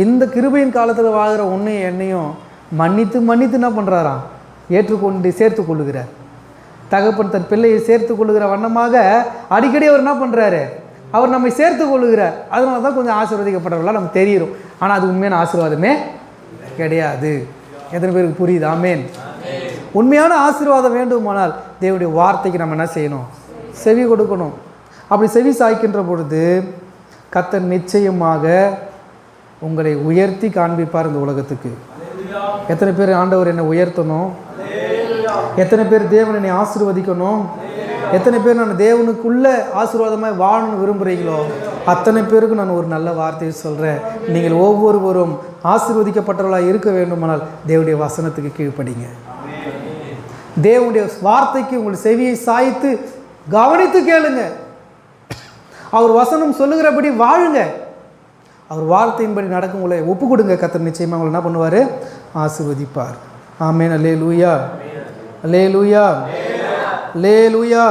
இந்த கிருபையின் காலத்தில் வாழ்கிற உன்னையும் என்னையும் மன்னித்து மன்னித்து என்ன பண்ணுறாராம்? ஏற்றுக்கொண்டு சேர்த்து கொள்ளுகிறார். தகப்பன் தன் பிள்ளையை சேர்த்து கொள்ளுகிற வண்ணமாக அடிக்கடி அவர் என்ன பண்ணுறாரு? அவர் நம்மை சேர்த்து கொள்ளுகிறார். அதனால தான் கொஞ்சம் ஆசீர்வதிக்கப்பட்டவர்களாக நமக்கு தெரியும். ஆனால் அது உண்மையான ஆசீர்வாதமே கிடையாது. எத்தனை பேருக்கு புரியுது? ஆமேன். உண்மையான ஆசீர்வாதம் வேண்டுமானால் தேவனுடைய வார்த்தைக்கு நம்ம என்ன செய்யணும்? செவி கொடுக்கணும். அப்படி செவி சாய்க்கின்ற பொழுது கர்த்தர் நிச்சயமாக உங்களை உயர்த்தி காண்பிப்பார் இந்த உலகத்துக்கு. எத்தனை பேர் ஆண்டவர் என்னை உயர்த்தணும்? எத்தனை பேர் தேவன் என்னை ஆசீர்வதிக்கணும்? எத்தனை பேர் நான் தேவனுக்குள்ள ஆசீர்வாதமாக வாழணும்னு விரும்புகிறீங்களோ அத்தனை பேருக்கு நான் ஒரு நல்ல வார்த்தையை சொல்கிறேன். நீங்கள் ஒவ்வொருவரும் ஆசீர்வதிக்கப்பட்டவர்களாக இருக்க வேண்டுமானால் தேவனுடைய வசனத்துக்கு கீழ்ப்படிங்க. தேவனுடைய வார்த்தைக்கு உங்கள் செவியை சாய்த்து கவனித்து கேளுங்க. அவர் வசனம் சொல்லுகிறபடி வாழுங்க. அவர் வார்த்தையின்படி நடக்கும் உங்களை ஒப்பு கொடுங்க. கர்த்தர் நிச்சயமாக உங்களை என்ன பண்ணுவார்? ஆசீர்வதிப்பார். ஆமென். அல்லேலூயா, அல்லேலூயா, அல்லேலூயா.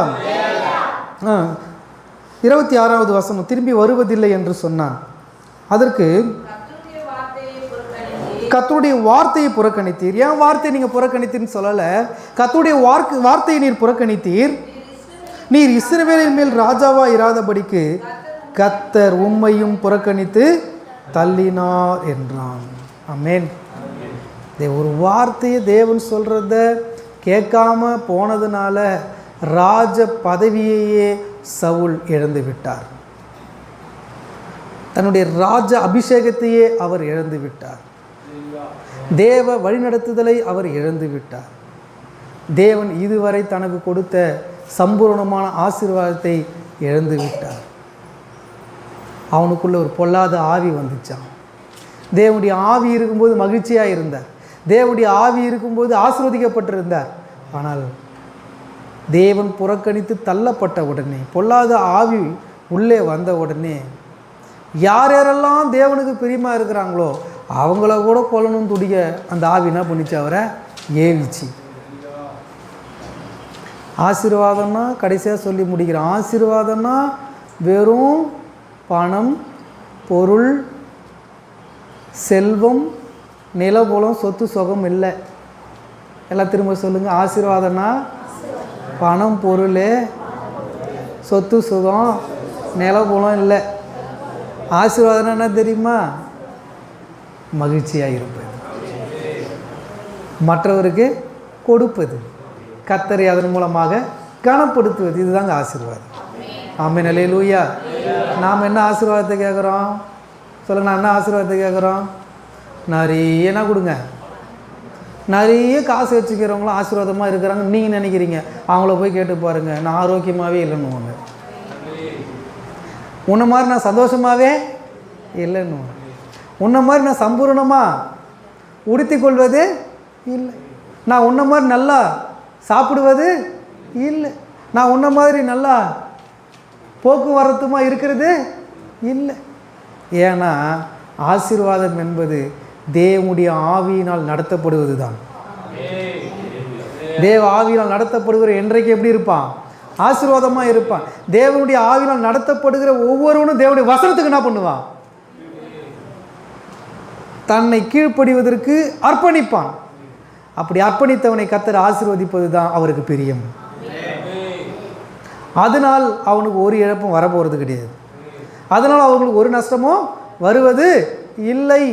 26வது வசனம், திரும்பி வருவதில்லை என்று சொன்னான். அதற்கு கர்த்தருடைய வார்த்தையை புறக்கணித்தீர். ஏன் வார்த்தையை நீங்கள் புறக்கணித்தீர்னு சொல்லலை. கர்த்தருடைய வார்த்தையை நீர் புறக்கணித்தீர். நீர் இஸ்ரவேலின் மேல் ராஜாவா இராதபடிக்கு கர்த்தர் உம்மையும் புறக்கணித்து தள்ளினார் என்றான். ஆமென். ஒரு வார்த்தையை தேவன் சொல்கிறத கேட்காம போனதுனால ராஜ பதவியையே சவுல் இழந்து விட்டார். தன்னுடைய ராஜ அபிஷேகத்தையே அவர் இழந்து விட்டார். தேவ வழிநடத்துதலை அவர் இழந்து விட்டார். தேவன் இதுவரை தனக்கு கொடுத்த சம்பூர்ணமான ஆசீர்வாதத்தை இழந்து விட்டார். அவனுக்குள்ள ஒரு பொல்லாத ஆவி வந்துச்சான். தேவனுடைய ஆவி இருக்கும்போது மகிழ்ச்சியாக இருந்தார். தேவனுடைய ஆவி இருக்கும்போது ஆசீர்வதிக்கப்பட்டிருந்தார். ஆனால் தேவன் புறக்கணித்து தள்ளப்பட்ட உடனே, பொல்லாத ஆவி உள்ளே வந்த உடனே, யார் யாரெல்லாம் தேவனுக்கு பிரியமாக இருக்கிறாங்களோ அவங்கள கூட கொல்லணும் துடிக்க அந்த ஆவி என்ன பண்ணிச்சு? அவரை ஏவிச்சு. ஆசீர்வாதம்னா கடைசியாக சொல்லி முடிக்கிறேன். ஆசீர்வாதம்னா வெறும் பணம், பொருள், செல்வம், நிலபுலம், சொத்து சுகம் இல்லை. எல்லாம் திரும்ப சொல்லுங்கள். ஆசீர்வாதம்னா பணம், பொருள், சொத்து, சுகம், நிலபுலம் இல்லை. ஆசீர்வாதம்னா என்ன தெரியுமா? மகிழ்ச்சியாக இருப்பது, மற்றவருக்கு கொடுப்பது, கர்த்தரை அதன் மூலமாக கனப்படுத்துவது. இதுதாங்க ஆசீர்வாதம். ஆமென், அல்லேலூயா. நாம் என்ன ஆசீர்வாதத்தை கேட்குறோம்? சொல்லுங்க, நான் என்ன ஆசீர்வாதத்தை கேட்குறோம்? நிறைய என்ன கொடுங்க. நிறைய காசு வச்சுக்கிறவங்களும் ஆசீர்வாதமாக இருக்கிறாங்க நீங்கள் நினைக்கிறீங்க. அவங்கள போய் கேட்டு பாருங்கள், நான் ஆரோக்கியமாகவே இல்லைன்னு ஒன்று. உன்னை மாதிரி நான் சந்தோஷமாகவே இல்லைன்னு, உன்னை மாதிரி நான் சம்பூர்ணமாக உடுத்தி கொள்வது இல்லை, நான் உன்னை மாதிரி நல்லா சாப்பிடுவது இல்லை, நான் உன்னை மாதிரி நல்லா போக்குவரத்துமா இருக்கிறது இல்லை. ஏன்னா ஆசீர்வாதம் என்பது தேவனுடைய ஆவியினால் நடத்தப்படுவது தான். தேவ ஆவியினால் நடத்தப்படுகிற என்றைக்கு எப்படி இருப்பான்? ஆசீர்வாதமாக இருப்பான். தேவனுடைய ஆவியினால் நடத்தப்படுகிற ஒவ்வொருவனும் தேவனுடைய வசனத்துக்கு என்ன பண்ணுவான்? தன்னை கீழ்ப்படிவதற்கு அர்ப்பணிப்பான். அப்படி அர்ப்பணித்தவனை கர்த்தர் ஆசீர்வதிப்பது தான் அவருக்கு பிரியம். அதனால் அவனுக்கு ஒரு இழப்பும் வரப்போகிறது கிடையாது. அதனால் அவர்களுக்கு ஒரு நஷ்டமும் வருவது இல்லை.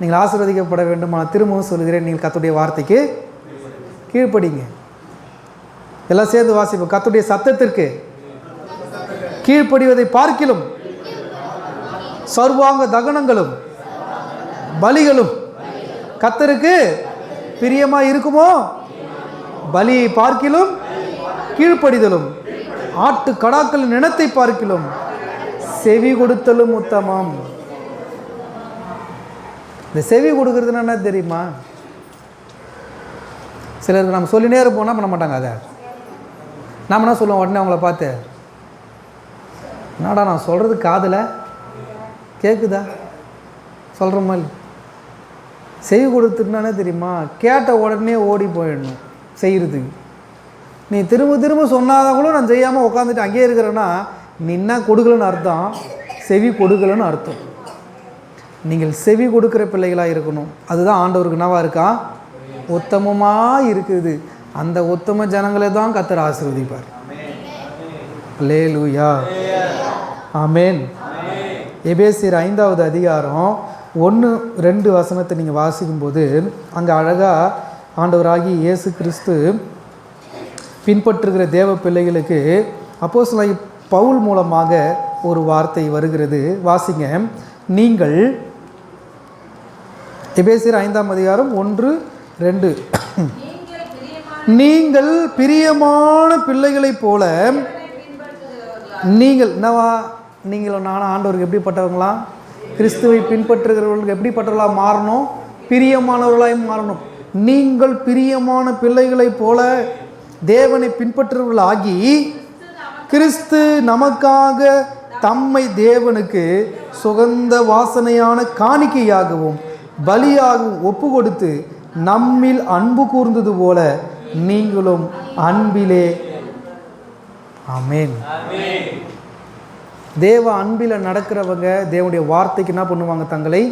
நீங்கள் ஆசீர்வதிக்கப்பட வேண்டும். நான் திரும்பவும் சொல்கிறேன், நீங்கள் கர்த்தருடைய வார்த்தைக்கு கீழ்ப்படிங்க. எல்லாம் சேர்ந்து வாசிப்போம். கர்த்தருடைய சத்தத்திற்கு கீழ்ப்படிவதை பார்க்கிலும் சர்வாங்க தகனங்களும் பலிகளும் கர்த்தருக்கு பிரியமாக இருக்குமோ? பலியை பார்க்கிலும் கீழ்ப்படிதலும் ஆட்டு கடாக்களின் இனத்தை பார்க்கிலும் செவி கொடுத்தலும் உத்தமம். இந்த செவி கொடுக்கறதுன்னா என்ன தெரியுமா? சிலருக்கு நம்ம சொல்லினே இருப்போம்னா பண்ண மாட்டாங்க. அதை நாம் என்ன சொல்லுவோம்? உடனே அவங்கள பார்த்து, என்னடா நான் சொல்கிறது காதில் கேட்குதா? சொல்கிற மாதிரி. செவி கொடுத்துட்டுனா தெரியுமா? கேட்ட உடனே ஓடி போயிடணும் செய்கிறதுக்கு. நீ திரும்ப திரும்ப சொன்னாதான் கூட நான் செய்யாமல் உட்காந்துட்டு அங்கேயே இருக்கிறேன்னா நீ என்ன கொடுக்கலன்னு அர்த்தம்? செவி கொடுக்கலன்னு அர்த்தம். நீங்கள் செவி கொடுக்குற பிள்ளைகளாக இருக்கணும். அதுதான் ஆண்டவருக்கு என்னவாக இருக்கா? உத்தமமாக இருக்குது. அந்த உத்தம ஜனங்களை தான் கர்த்தர் ஆசீர்வதிப்பார். அல்லேலூயா, ஆமென். எபேசியர் 5வது அதிகாரம் 1-2 வசனத்தை நீங்கள் வாசிக்கும்போது அங்கே அழகாக ஆண்டவராகி இயேசு கிறிஸ்து பின்பற்றுகிற தேவ பிள்ளைகளுக்கு அப்போஸ்தலனாகிய பவுல் மூலமாக ஒரு வார்த்தை வருகிறது. வாசிங்க. நீங்கள் எபேசியர் 5ஆம் அதிகாரம் 1-2. நீங்கள் பிரியமான பிள்ளைகளைப் போல நீங்கள் என்னவா? நீங்களும் நானும் ஆண்டவருக்கு எப்படிப்பட்டவங்களாம்? கிறிஸ்துவை பின்பற்றுகிறவர்களுக்கு எப்படிப்பட்டவர்களாக மாறணும்? பிரியமானவர்களாக மாறணும். நீங்கள் பிரியமான பிள்ளைகளைப் போல தேவனை பின்பற்றுவர்களாகி கிறிஸ்து நமக்காக தம்மை தேவனுக்கு சுகந்த வாசனையான காணிக்கையாகவும் பலியாகவும் ஒப்பு கொடுத்து நம்மில் அன்பு கூர்ந்தது போல நீங்களும் அன்பிலே. ஆமென். தேவ அன்பில் நடக்கிறவங்க தேவனுடைய வார்த்தைக்கு என்ன பண்ணுவாங்க? தங்களை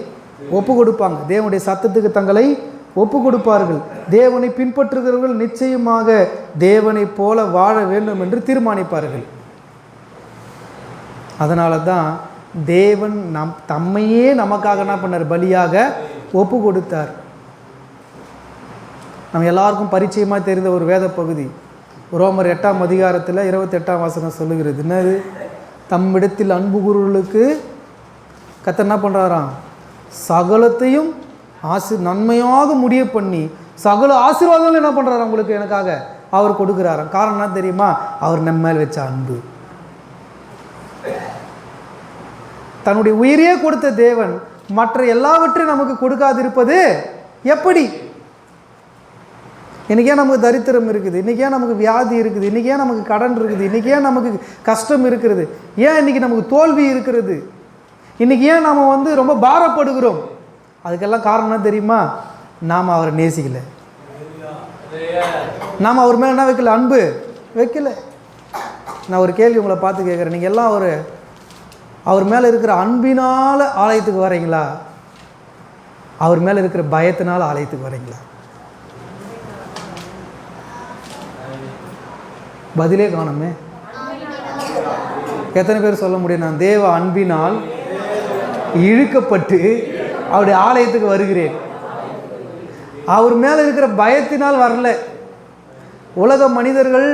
ஒப்பு கொடுப்பாங்க. தேவனுடைய சத்தத்துக்கு தங்களை ஒப்பு கொடுப்பார்கள். தேவனை பின்பற்றுகிறவர்கள் நிச்சயமாக தேவனை போல வாழ வேண்டும் என்று தீர்மானிப்பார்கள். அதனால தான் தேவன் தம்மையே நமக்காக என்ன பண்ணார்? பலியாக ஒப்பு கொடுத்தார். நம்ம எல்லாருக்கும் பரிச்சயமாக தெரிந்த ஒரு வேத பகுதி ரோமர் 8ஆம் அதிகாரத்தில் 28ஆம் வசனம் சொல்லுகிறது. என்னது? தம்மிடத்தில் அன்பு கூறுவர்களுக்கு கர்த்தர் என்ன பண்ணுறாராம்? சகலத்தையும் நன்மையாக முடிய பண்ணி சகல ஆசீர்வாதங்கள் என்ன பண்ணுறாரு? உங்களுக்கு எனக்காக அவர் கொடுக்குறாராம். காரணம் என்ன தெரியுமா? அவர் நம்ம மேல் வச்ச அன்பு. தன்னுடைய உயிரையே கொடுத்த தேவன் மற்ற எல்லாவற்றையும் நமக்கு கொடுக்காதிருப்பது எப்படி? இன்றைக்கே நமக்கு தரித்திரம் இருக்குது, இன்றைக்கே நமக்கு வியாதி இருக்குது, இன்றைக்கே நமக்கு கடன் இருக்குது, இன்றைக்கே நமக்கு கஷ்டம் இருக்கிறது, ஏன் இன்றைக்கி நமக்கு தோல்வி இருக்கிறது, இன்றைக்கி ஏன் நாம் ரொம்ப பாரப்படுகிறோம்? அதுக்கெல்லாம் காரணம் என்ன தெரியுமா? நாம் அவரை நேசிக்கலை. நாம் அவர் மேலே என்ன வைக்கல? அன்பு வைக்கல. நான் ஒரு கேள்வி உங்களை பார்த்து கேட்குறேன். நீங்கள் எல்லாம் அவர் மேலே இருக்கிற அன்பினால் ஆலயத்துக்கு வரீங்களா? அவர் மேலே இருக்கிற பயத்தினால் ஆலயத்துக்கு வரீங்களா? பதிலே காணுமே. எத்தனை பேர் சொல்ல முடியும், நான் தேவ அன்பினால் இழுக்கப்பட்டு அவருடைய ஆலயத்துக்கு வருகிறேன். அவர் மேலே இருக்கிற பயத்தினால் வரல. உலக மனிதர்கள்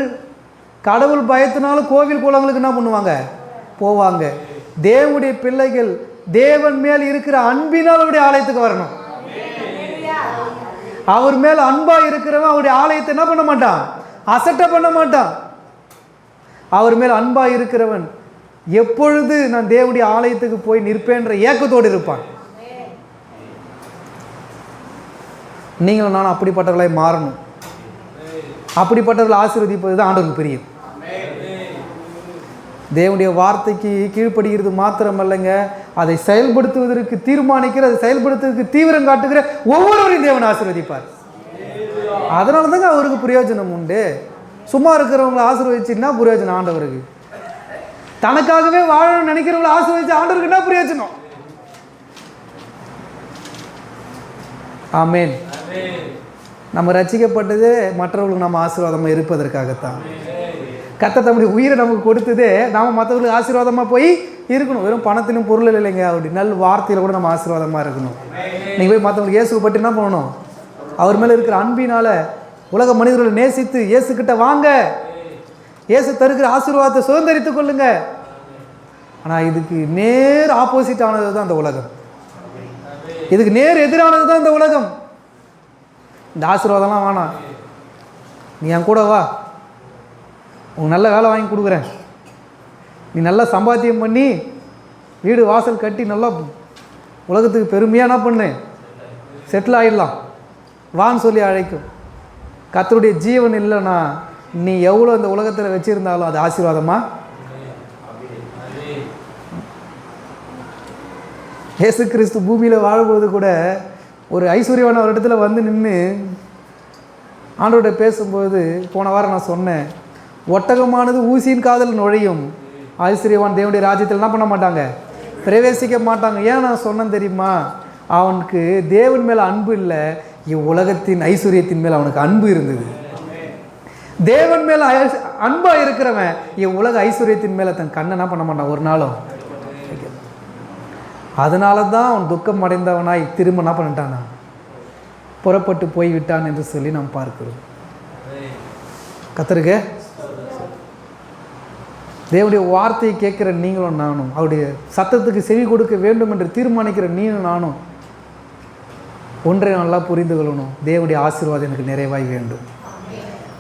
கடவுள் பயத்தினாலும் கோவில் குளங்களுக்கு என்ன பண்ணுவாங்க, போவாங்க. தேவனுடைய பிள்ளைகள் தேவன் மேல் இருக்கிற அன்பினால் அவருடைய ஆலயத்துக்கு வரணும். அவர் மேல் அன்பா இருக்கிறவன் அவருடைய ஆலயத்தை என்ன பண்ண மாட்டான், அசட்ட பண்ண மாட்டான். அவர் மேல் அன்பா இருக்கிறவன் எப்பொழுது நான் தேவனுடைய ஆலயத்துக்கு போய் நிற்பேன்ற ஏக்கத்தோடு இருப்பான். நீங்களும் நானும் அப்படிப்பட்டவர்களாய் மாறணும். அப்படிப்பட்டவர்களை ஆசீர்வதிப்பது தான் ஆண்டவருக்கு பிரியம். தேவனுடைய வார்த்தைக்கு கீழ்ப்படுகிறது மாத்திரமல்லங்க, அதை செயல்படுத்துவதற்கு தீர்மானிக்கிற, அதை செயல்படுத்துவதற்கு தீவிரம் காட்டுகிற ஒவ்வொருவரையும் தேவன் ஆசீர்வதிப்பார். அதனால தாங்க அவருக்கு பிரயோஜனம் உண்டு. சும்மா இருக்கிறவங்களை ஆசீர்வதிச்சுன்னா பிரயோஜனம் ஆண்டவருக்கு. தனக்காகவே வாழணும்னு நினைக்கிறவங்களை ஆசீர்வதிச்சு ஆண்டவருக்கு என்ன பிரயோஜனம்? ஆமென். நம்ம ரட்சிக்கப்பட்டதே மற்றவர்களுக்கு நம்ம ஆசீர்வாதமாக இருப்பதற்காகத்தான். கர்த்தர் தம்முடைய உயிரை நமக்கு கொடுத்ததே நாம் மற்றவர்களுக்கு ஆசீர்வாதமாக போய் இருக்கணும். வெறும் பணத்திலும் பொருள் இல்லைங்க, அப்படி நல்ல வார்த்தையில் கூட நம்ம ஆசீர்வாதமாக இருக்கணும். நீங்கள் போய் மற்றவங்களுக்கு இயேசுவை பற்றி என்ன பண்ணணும், அவர் மேலே இருக்கிற அன்பினால் உலக மனிதர்களை நேசித்து இயேசுக்கிட்ட வாங்க, இயேசு தருகிற ஆசீர்வாதத்தை சுதந்திரித்து கொள்ளுங்க. ஆனால் இதுக்கு நேர் ஆப்போசிட் ஆனது தான் இந்த உலகம். இதுக்கு நேர் எதிரானது தான் இந்த உலகம். இந்த ஆசீர்வாதம்லாம் வேணாம், நீ என் கூட வா, உனக்கு நல்ல வேலை வாங்கி கொடுக்குறேன், நீ நல்லா சம்பாத்தியம் பண்ணி வீடு வாசல் கட்டி நல்லா உலகத்துக்கு பெருமையாக என்ன பண்ணு, செட்டில் ஆகிடலாம் வான்னு சொல்லி அழைக்கும். கர்த்தருடைய ஜீவன் இல்லைன்னா நீ எவ்வளோ அந்த உலகத்தில் வச்சுருந்தாலும் அது ஆசீர்வாதமா? இயேசு கிறிஸ்து பூமியில் வாழும்போது கூட ஒரு ஐஸ்வர்யவான ஒரு இடத்துல வந்து நின்று ஆண்டவர்கிட்ட பேசும்போது, போன வாரம் நான் சொன்னேன், ஒட்டகமானது ஊசியின் காதில் நுழையும், ஐஸ்வர்யவான் தேவனுடைய ராஜ்யத்தில் என்ன பண்ண மாட்டாங்க, பிரவேசிக்க மாட்டாங்க. ஏன் நான் சொன்னேன் தெரியுமா? அவனுக்கு தேவன் மேலே அன்பு இல்லை, இவ்வுலகத்தின் ஐஸ்வர்யத்தின் மேலே அவனுக்கு அன்பு இருந்தது. தேவன் மேலே அன்பாக இருக்கிறவன் இவ்வுலக ஐஸ்வர்யத்தின் மேலே தன் கண்ணை என்ன பண்ண மாட்டான் ஒரு நாளும். அதனால தான் அவன் துக்கம் அடைந்தவனாய் திரும்ப என்ன பண்ணிட்டானா, புறப்பட்டு போய்விட்டான் என்று சொல்லி நாம் பார்க்கிறோம். கர்த்தருக்கு தேவனுடைய வார்த்தையை கேட்குற நீங்களும் நானும், அவருடைய சத்தத்துக்கு செவி கொடுக்க வேண்டும் என்று தீர்மானிக்கிற நீங்களும் நானும் ஒன்றை நல்லா புரிந்து கொள்ளணும். தேவனுடைய ஆசீர்வாதம் எனக்கு நிறைவாய் வேண்டும்,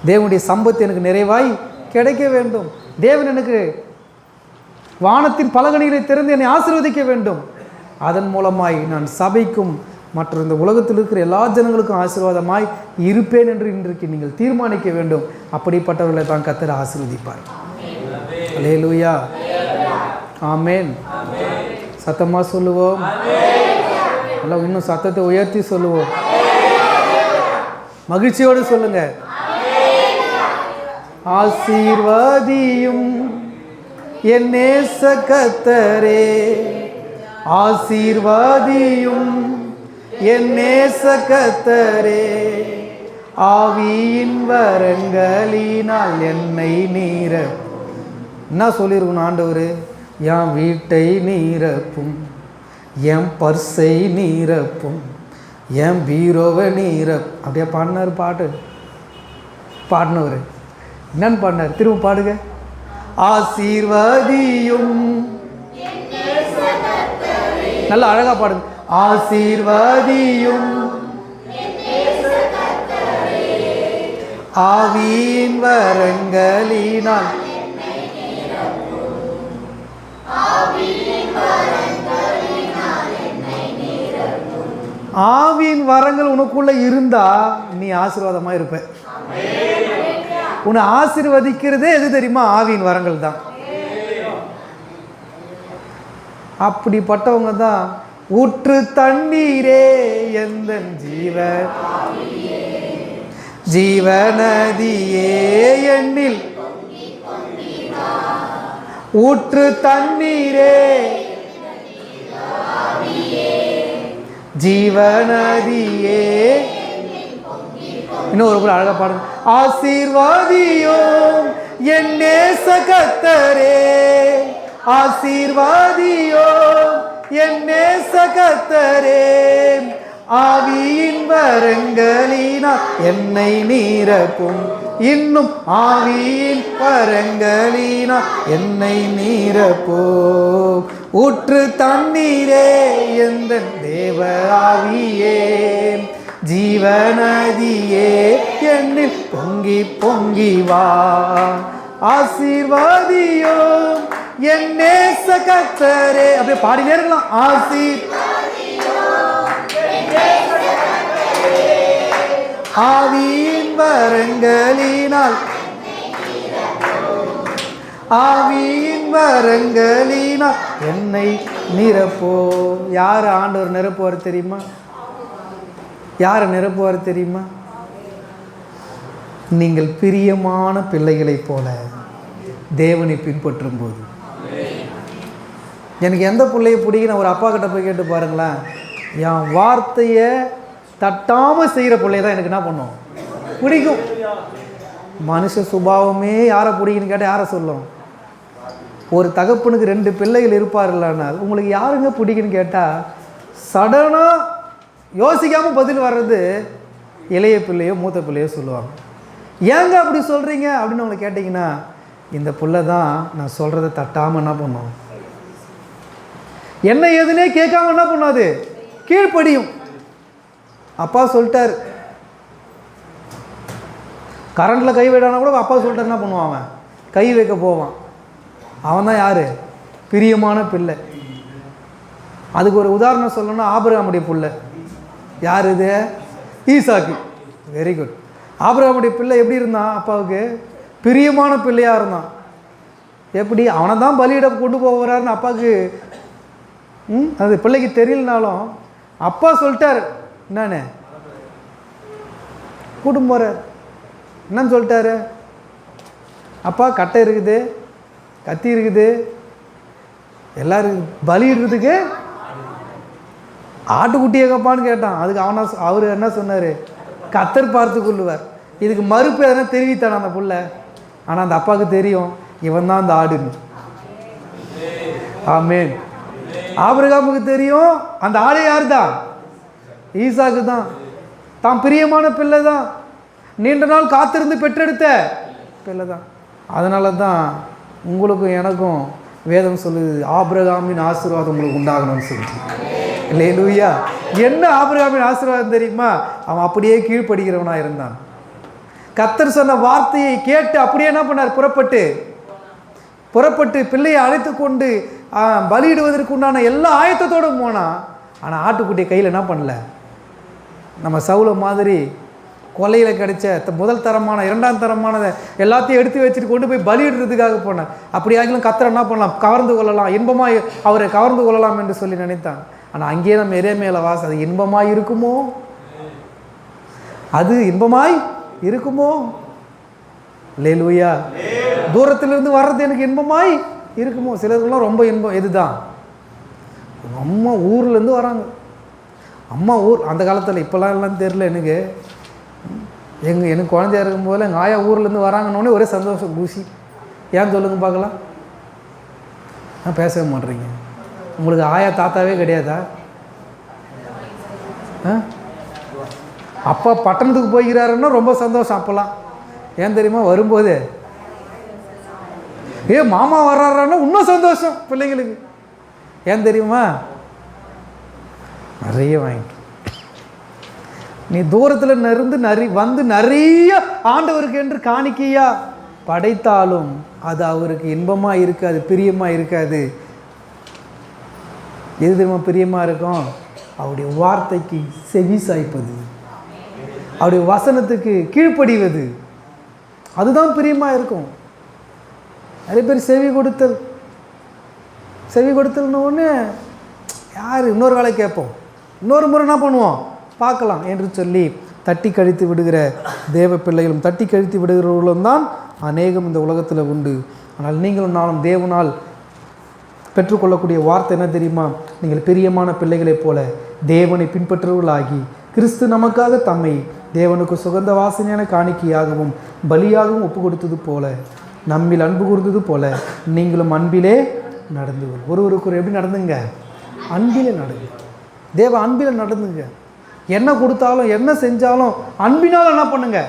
தேவனுடைய சம்பத்து எனக்கு நிறைவாய் கிடைக்க வேண்டும், தேவன் எனக்கு வானத்தின் பலகணிகளை திறந்து என்னை ஆசீர்வதிக்க வேண்டும். அதன் மூலமாய் நான் சபைக்கும் மற்ற இந்த உலகத்தில் இருக்கிற எல்லா ஜனங்களுக்கும் ஆசீர்வாதமாய் இருப்பேன் என்று இன்றைக்கு நீங்கள் தீர்மானிக்க வேண்டும். அப்படிப்பட்டவர்களை தான் கர்த்தர் ஆசீர்வதிப்பார். அல்லேலூயா, ஆமென். சத்தமாக சொல்லுவோம், எல்லாம் இன்னும் சத்தத்தை உயர்த்தி சொல்லுவோம், மகிழ்ச்சியோடு சொல்லுங்க. ஆசீர்வதியும் என் நேச கர்த்தரே, ஆசீர்வதியும் என் நேச கர்த்தரே, ஆவியின் வரங்களினால் என்னை நீரப்பும். என்ன சொல்லியிருக்கணும் ஆண்டவர்? என் வீட்டை நீரப்பும், என் பர்ஸை நீரப்பும், என் பீரோவை நீரப்பும். அப்படியே பாடினார் பாடினவர் என்னன்னு பாடினார்? திரும்ப பாடுங்க. ஆசீர்வதியும், நல்லா அழகா பாடுங்க. ஆசீர்வதியும் ஆவியின் வரங்களினால். ஆவியின் வரங்கள் உனக்குள்ள இருந்தா நீ ஆசீர்வாதமா இருப்ப. உன்னை ஆசீர்வதிக்கிறதே எது தெரியுமா? ஆவியின் வரங்கள் தான். அப்படிப்பட்டவங்க தான் ஊற்று தண்ணீரே எந்த ஜீவநதியே எண்ணில், ஊற்று தண்ணீரே ஜீவநதியே. இன்னும் ஒரு அழகா பாடுங்க. ஆசீர்வாதியும் என் நேச கர்த்தரே ஆசீர்வாதியோ என் நேச கர்த்தரே ஆவியின் வரங்களினால் என்னை நிரப்பும் இன்னும் ஆவியின் வரங்களினால் என்னை நிரப்பும் ஊற்று தண்ணீரே எந்த தேவ ஆவியே ஜீவநதியே என்னில் பொங்கி பொங்கி வா ஆசீர்வாதியோ என் நேச கர்த்தரே அப்படியே பாடினே இருக்கலாம் ஆவியின் வரங்களினால் ஆவியின் வரங்களினால் என்னை நிரப்போ. யார் ஆண்டவர் நிரப்புவார் தெரியுமா? யாரை நிரப்புவார் தெரியுமா? நீங்கள் பிரியமான பிள்ளைகளைப் போல தேவனை பின்பற்றும் போது. எனக்கு எந்த பிள்ளையை பிடிக்கும் ஒரு அப்பா கிட்ட போய் கேட்டு பாருங்களேன், என் வார்த்தையை தட்டாமல் செய்கிற பிள்ளைய தான் எனக்கு என்ன பண்ணும் பிடிக்கும். மனுஷ சுபாவமே யாரை பிடிக்குன்னு கேட்டால் யாரை சொல்லும்? ஒரு தகப்பனுக்கு 2 பிள்ளைகள் இருப்பார்களானால் உங்களுக்கு யாருங்க பிடிக்குன்னு கேட்டால் சடனாக யோசிக்காமல் பதில் வர்றது இளைய பிள்ளையோ மூத்த பிள்ளையோ சொல்லுவாங்க. ஏங்க அப்படி சொல்கிறீங்க அப்படின்னு அவங்களை கேட்டிங்கன்னா, இந்த பிள்ளை தான் நான் சொல்கிறத தட்டாமல் என்ன பண்ணும், என்ன எதுனே கேட்காம என்ன பண்ணாது, கீழ்ப்படியும். அப்பா சொல்லிட்டார், கரண்டில் கை வைடானா கூட அப்பா சொல்லிட்டார் என்ன பண்ணுவான், அவன் கை வைக்க போவான். அவன் தான் யார்? பிரியமான பிள்ளை. அதுக்கு ஒரு உதாரணம் சொல்லணும்னா ஆபிரகாமுடைய பிள்ளை யார்? இது ஈசாக்கு. Very good. ஆபிரகாமுடைய பிள்ளை எப்படி இருந்தான்? அப்பாவுக்கு பிரியமான பிள்ளையாக இருந்தான். எப்படி? அவனை தான் பலியிட கொண்டு போகிறாருன்னு அப்பாவுக்கு அது பிள்ளைக்கு தெரியலனாலும் அப்பா சொல்லிட்டார், என்னன்னு கூட்டும் போகிறார். என்னன்னு சொல்லிட்டாரு? அப்பா கட்டை இருக்குது, கத்தி இருக்குது, எல்லாரும் பலியிடுறதுக்கு ஆட்டுக்குட்டியை கப்பான்னு கேட்டான். அதுக்கு அவர் என்ன சொன்னார்? கத்தர் பார்த்து கொள்ளுவார். இதுக்கு மறுப்பு எதனா தெரிவித்தான் அந்த புள்ள. ஆனால் அந்த அப்பாவுக்கு தெரியும் இவன் தான் அந்த ஆடுன்னு. ஆமென். ஆபிரகாமுக்கு தெரியும் அந்த ஆடு யார் தான்? ஈசாக்கு தான். தான் பிரியமான பிள்ளை தான், நீண்ட நாள் காத்திருந்து பெற்றெடுத்த பிள்ளை தான். அதனால தான் உங்களுக்கும் எனக்கும் வேதம் சொல்லுது, ஆபிரகாமின் ஆசீர்வாதம் உங்களுக்கு உண்டாகணும்னு சொல்லுது. அல்லேலூயா. என்ன ஆபிரகாமின் ஆசீர்வாதம் தெரியுமா? அவன் அப்படியே கீழ்ப்படுகிறவனாக இருந்தான். கர்த்தர் சொன்ன வார்த்தையை கேட்டு அப்படியே என்ன பண்ணார்? புறப்பட்டு பிள்ளையை அழைத்து கொண்டு பலியிடுவதற்கு உண்டான எல்லா ஆயத்தத்தோடும் போனான். ஆனால் ஆட்டுக்குட்டியை கையில் என்ன பண்ணல. நம்ம சவுல மாதிரி கொலையில் கிடைச்ச முதல் தரமான 2ஆம் தரமானதை எல்லாத்தையும் எடுத்து வச்சுட்டு கொண்டு போய் பலியிடுறதுக்காக போனேன். அப்படியாகிலும் கர்த்தர் என்ன பண்ணலாம்? கவர்ந்து கொள்ளலாம், இன்பமாக அவரை கவர்ந்து கொள்ளலாம் என்று சொல்லி நினைத்தான். ஆனால் அங்கேயே நம்ம எரேமியால வாசம், அது இன்பமாய் இருக்குமோ? அது இன்பமாய் இருக்குமோ? அல்லேலூயா. தூரத்திலிருந்து வர்றது எனக்கு இன்பமாய் இருக்குமோ? சிலருக்கெல்லாம் ரொம்ப இன்பம் எதுதான்? அம்மா ஊர்லேருந்து வராங்க. அம்மா ஊர் அந்த காலத்தில், இப்போலாம் எல்லாம் தெரில எனக்கு. எனக்கு குழந்தையா இருக்கும் போதில் எங்கள் ஆயா ஊர்லேருந்து வராங்கன்னொடனே ஒரே சந்தோஷம் குஷி. ஏன் சொல்லுங்க பார்க்கலாம். பேசவே மாட்டேறீங்க. உங்களுக்கு ஆயா தாத்தாவே கிடையாதா? அப்பா பட்டணத்துக்கு போய்கிறாருன்னா ரொம்ப சந்தோஷம் அப்போல்லாம். ஏன் தெரியுமா? வரும்போது மாமா வர்றாருன்னா இன்னும் சந்தோஷம் பிள்ளைங்களுக்கு. ஏன் தெரியுமா? நிறைய வாங்கிட்டு நீ தூரத்தில் இருந்து வந்து நிறைய ஆண்டவருக்கு என்று காணிக்கையா படைத்தாலும் அது அவருக்கு இன்பமாக இருக்காது, பிரியமாக இருக்காது. எது தெரியுமா பிரியமாக இருக்கும்? அவருடைய வார்த்தைக்கு செவி சாய்ப்பது, அவருடைய வசனத்துக்கு கீழ்ப்படிவது, அதுதான் பிரியமாக இருக்கும். நிறைய பேர் செவி கொடுத்தல்னு ஒன்று யார் இன்னொரு வேலை கேட்போம், இன்னொரு முறை என்ன பண்ணுவோம் பார்க்கலாம் என்று சொல்லி தட்டி கழித்து விடுகிற தேவ பிள்ளைகளும் தட்டி கழித்து விடுகிறவர்களும் தான் அநேகம் இந்த உலகத்தில் உண்டு. ஆனால் நீங்களும் நானும் தேவனால் பெற்றுக்கொள்ளக்கூடிய வார்த்தை என்ன தெரியுமா? நீங்கள் பிரியமான பிள்ளைகளைப் போல தேவனை பின்பற்றுவர்களாகி கிறிஸ்து நமக்காக தம்மை தேவனுக்கு சுகந்த வாசனையான காணிக்கையாகவும் பலியாகவும் ஒப்பு கொடுத்தது போல நம்மில் அன்பு கூர்ந்தது போல நீங்களும் அன்பிலே நடந்து கொள். ஒருவருக்கு எப்படி நடந்துங்க? அன்பிலே நடந்து. தேவ அன்பிலே நடந்துங்க. என்ன கொடுத்தாலும் என்ன செஞ்சாலும் அன்பினால் என்ன பண்ணுங்க?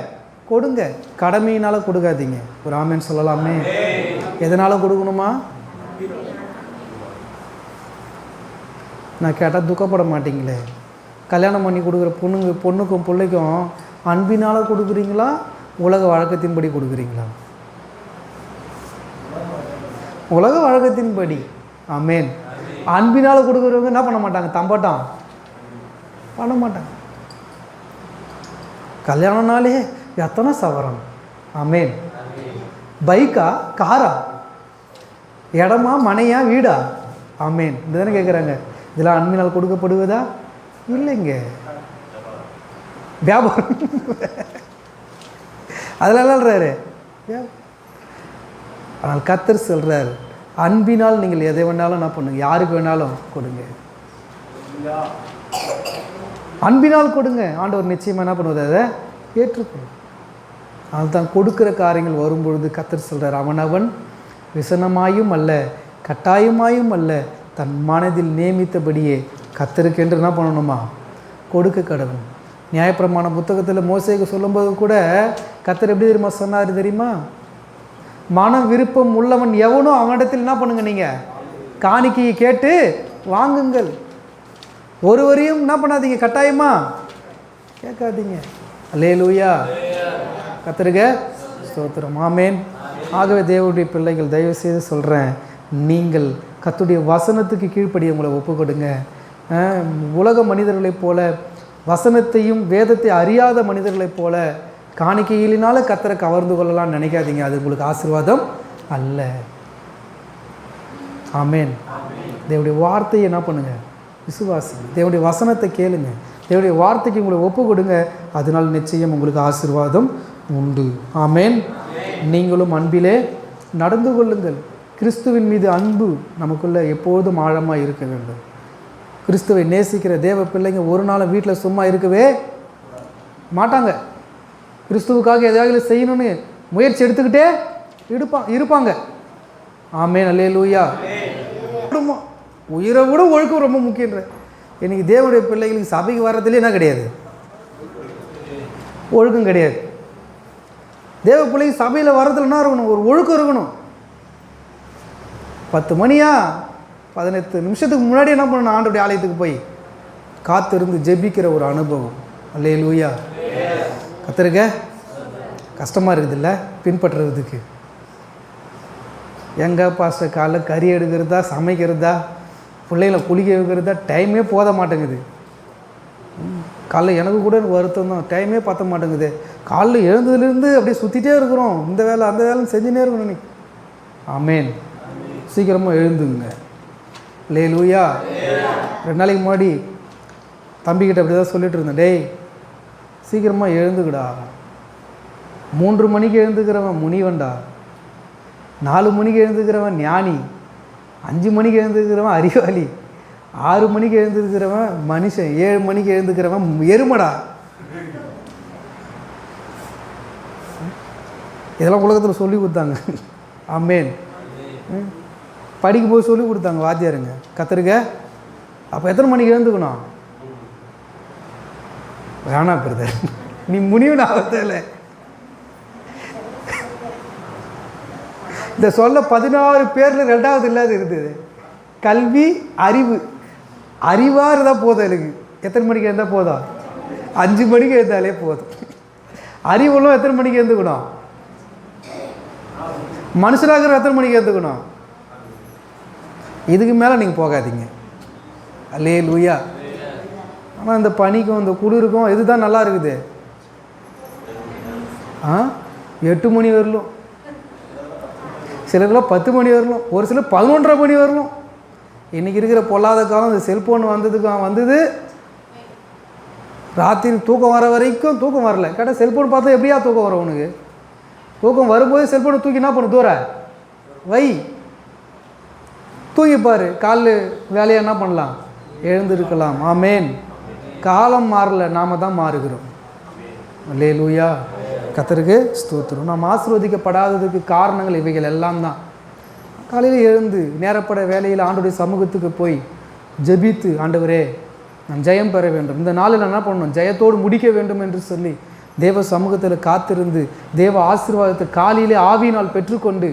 கொடுங்க. கடமையினால் கொடுக்காதீங்க. ஒரு ஆமேன்னு சொல்லலாமே. எதனால் கொடுக்கணுமா? நான் கேட்டால் துக்கப்பட மாட்டீங்களே. கல்யாணம் பண்ணி கொடுக்குற பொண்ணுக்கும் பிள்ளைக்கும் அன்பினால் கொடுக்குறீங்களா, உலக வழக்கத்தின்படி கொடுக்குறீங்களா? உலக வழக்கத்தின்படி. ஆமேன். அன்பினால் கொடுக்குறவங்க என்ன பண்ண மாட்டாங்க? தம்பட்டம் பண்ண மாட்டாங்க. கல்யாணம்னாலே எத்தனை சவரம். ஆமேன். பைக்கா, காரா, இடமா, மனையா, வீடா? ஆமேன். இதுதானே கேட்குறாங்க. இதெல்லாம் அன்பினால் கொடுக்கப்படுவதா? இல்லைங்க. வியாபாரம் அதெல்லாம் சொல்கிறாரு. ஆனால் கர்த்தர் சொல்கிறார், அன்பினால் நீங்கள் எதை வேணாலும் என்ன பண்ணுங்க, யாருக்கு வேணாலும் கொடுங்க. அன்பினால் கொடுங்க. ஆண்டவர் நிச்சயமாக என்ன பண்ணுவது? அதை ஏற்றுக்கொள்ளும். அதுதான் கொடுக்குற காரியங்கள் வரும்பொழுது கர்த்தர் சொல்கிறார், அவனவன் விசனமாயும் அல்ல கட்டாயமாயும் அல்ல தன் மனதில் நியமித்தபடியே கர்த்தருக்கு என்று என்ன பண்ணணுமா? கொடுக்க கடவுள். நியாயப்பிரமாண புத்தகத்தில் மோசேக்கு சொல்லும்போது கூட கர்த்தர் எப்படி தெரியுமா சொன்னார் தெரியுமா? மன விருப்பம் உள்ளவன் எவனோ அவனிடத்தில் என்ன பண்ணுங்க, நீங்கள் காணிக்கையை கேட்டு வாங்குங்கள். ஒருவரையும் என்ன பண்ணாதீங்க, கட்டாயமா கேட்காதீங்க. அல்லேலூயா. கர்த்தருக்கு ஸ்தோத்திரம். ஆமேன். ஆகவே தேவனுடைய பிள்ளைகள், தயவு செய்து சொல்கிறேன், நீங்கள் கர்த்தருடைய வசனத்துக்கு கீழ்ப்படிய உங்களை ஒப்புக்கொடுங்க. உலக மனிதர்களைப் போல, வசனத்தையும் வேதத்தை அறியாத மனிதர்களைப் போல காணிக்கையினால கர்த்தரை கவர்ந்து கொள்ளலாம் நினைக்காதீங்க. அது உங்களுக்கு ஆசீர்வாதம் அல்ல. ஆமேன். தேவனுடைய வார்த்தையை என்ன பண்ணுங்க? விசுவாசிங்க. தேவனுடைய வசனத்தை கேளுங்க. தேவனுடைய வார்த்தைக்கு உங்களை ஒப்பு கொடுங்க. அதனால் நிச்சயம் உங்களுக்கு ஆசீர்வாதம் உண்டு. ஆமேன். நீங்களும் அன்பிலே நடந்து கொள்ளுங்கள். கிறிஸ்துவின் மீது அன்பு நமக்குள்ளே எப்போதும் ஆழமாக இருக்க வேண்டும். கிறிஸ்துவை நேசிக்கிற தேவ பிள்ளைங்க ஒரு நாள் வீட்டில் சும்மா இருக்கவே மாட்டாங்க. கிறிஸ்துவுக்காக எதாவது செய்யணும்னு முயற்சி எடுத்துக்கிட்டே இருப்பாங்க. ஆமேன். அல்லேலூயா. குடும்பம் உயிரை விட ஒழுக்கம் ரொம்ப முக்கியன்ற. இன்றைக்கி தேவனுடைய பிள்ளைகளுக்கு சபைக்கு வர்றதுலேயே என்ன கிடையாது? ஒழுக்கம் கிடையாது. தேவ பிள்ளைங்க சபையில் வர்றதுல என்ன இருக்கணும்? ஒரு ஒழுக்கம் இருக்கணும். 10 மணியா 18 நிமிஷத்துக்கு முன்னாடி என்ன பண்ணணும்? ஆண்டவருடைய ஆலயத்துக்கு போய் காத்திருந்து ஜெபிக்கிற ஒரு அனுபவம். அல்லேலூயா. கர்த்தருக்கு கஷ்டமாக இருக்குதுல்ல பின்பற்றுறதுக்கு. எங்கே பாஸ்டர் காலைல கறி எடுக்கிறதா, சமைக்கிறதா, பிள்ளைகளை குளிக்க வைக்கிறதா, டைமே போத மாட்டேங்குது. காலைல எனக்கு கூட வருத்தம் தான், டைமே பற்ற மாட்டேங்குது. காலைல எழுந்ததுலேருந்து அப்படியே சுற்றிட்டே இருக்கிறோம். இந்த வேலை அந்த வேலைன்னு செஞ்சுனே இருக்கணும் நீ. ஆமேன். சீக்கிரமாக எழுந்துங்க. அல்லேலூயா. 2 நாளைக்கு முன்னாடி தம்பிக்கிட்ட அப்படி தான் சொல்லிட்டு இருந்தேன், டேய் சீக்கிரமாக எழுந்துக்கடா. 3 மணிக்கு எழுந்துக்கிறவன் முனிவன்டா, 4 மணிக்கு எழுந்துக்கிறவன் ஞானி, 5 மணிக்கு எழுந்துக்கிறவன் அறிவாளி, 6 மணிக்கு எழுந்துக்கிறவன் மனுஷன், 7 மணிக்கு எழுந்துக்கிறவன் எருமடா. இதெல்லாம் உலகத்தில் சொல்லி கொடுத்தாங்க. ஆமேன். படிக்கும்போது சொல்லி கொடுத்தாங்க வாத்தியாருங்க. கர்த்தருக்கு அப்போ எத்தனை மணிக்கு எழுந்துக்கணும்? வேணாம் பிரதர், நீ முனிவன் ஆகல. இந்த சொல்ல 16 பேரில் 2வது இல்லாத இருந்தது. கல்வி, அறிவு. அறிவாக இருந்தால் போதும். எனக்கு எத்தனை மணிக்கு எழுந்தால் போதும்? 5 மணிக்கு எழுந்தாலே போதும். அறிவுகளும் எத்தனை மணிக்கு எழுந்துக்கணும்? மனுஷனாகிற எத்தனை மணிக்கு எழுந்துக்கணும்? இதுக்கு மேலே நீங்கள் போகாதீங்க. அல்லேலூயா. ஆனால் இந்த பனிக்கும் இந்த குளிருக்கும் இதுதான் நல்லா இருக்குது. 8 மணி வரலும், சிலருக்குலாம் 10 மணி வரலும், ஒரு சிலர் 11:30 மணி வரலும். இன்றைக்கி இருக்கிற பொல்லாத காலம் இந்த செல்ஃபோன் வந்தது. ராத்திரி தூக்கம் வர வரைக்கும் தூக்கம் வரல. கேட்டால் செல்ஃபோன் பார்த்தா எப்படியா தூக்கம் வரும் உனக்கு? தூக்கம் வரும்போது செல்ஃபோனை தூக்கி என்ன பண்ணு, தூர வை, தூங்கிப்பார். காலைல வேலையை என்ன பண்ணலாம்? எழுந்திருக்கலாம். ஆமேன். காலம் மாறல, நாம் தான் மாறுகிறோம். அல்லேலூயா. கர்த்தருக்கு ஸ்தோத்திரம். நாம் ஆசீர்வதிக்கப்படாததுக்கு காரணங்கள் இவைகள் எல்லாம் தான். காலையில் எழுந்து நேரப்பட வேலையில் ஆண்டவருடைய சமூகத்துக்கு போய் ஜெபித்து, ஆண்டவரே நான் ஜெயம் பெற வேண்டும், இந்த நாளில் நான் என்ன பண்ணணும், ஜெயத்தோடு முடிக்க வேண்டும் என்று சொல்லி தேவ சமூகத்தில் காத்திருந்து தேவ ஆசீர்வாதத்தை காலையிலே ஆவியினால் பெற்றுக்கொண்டு,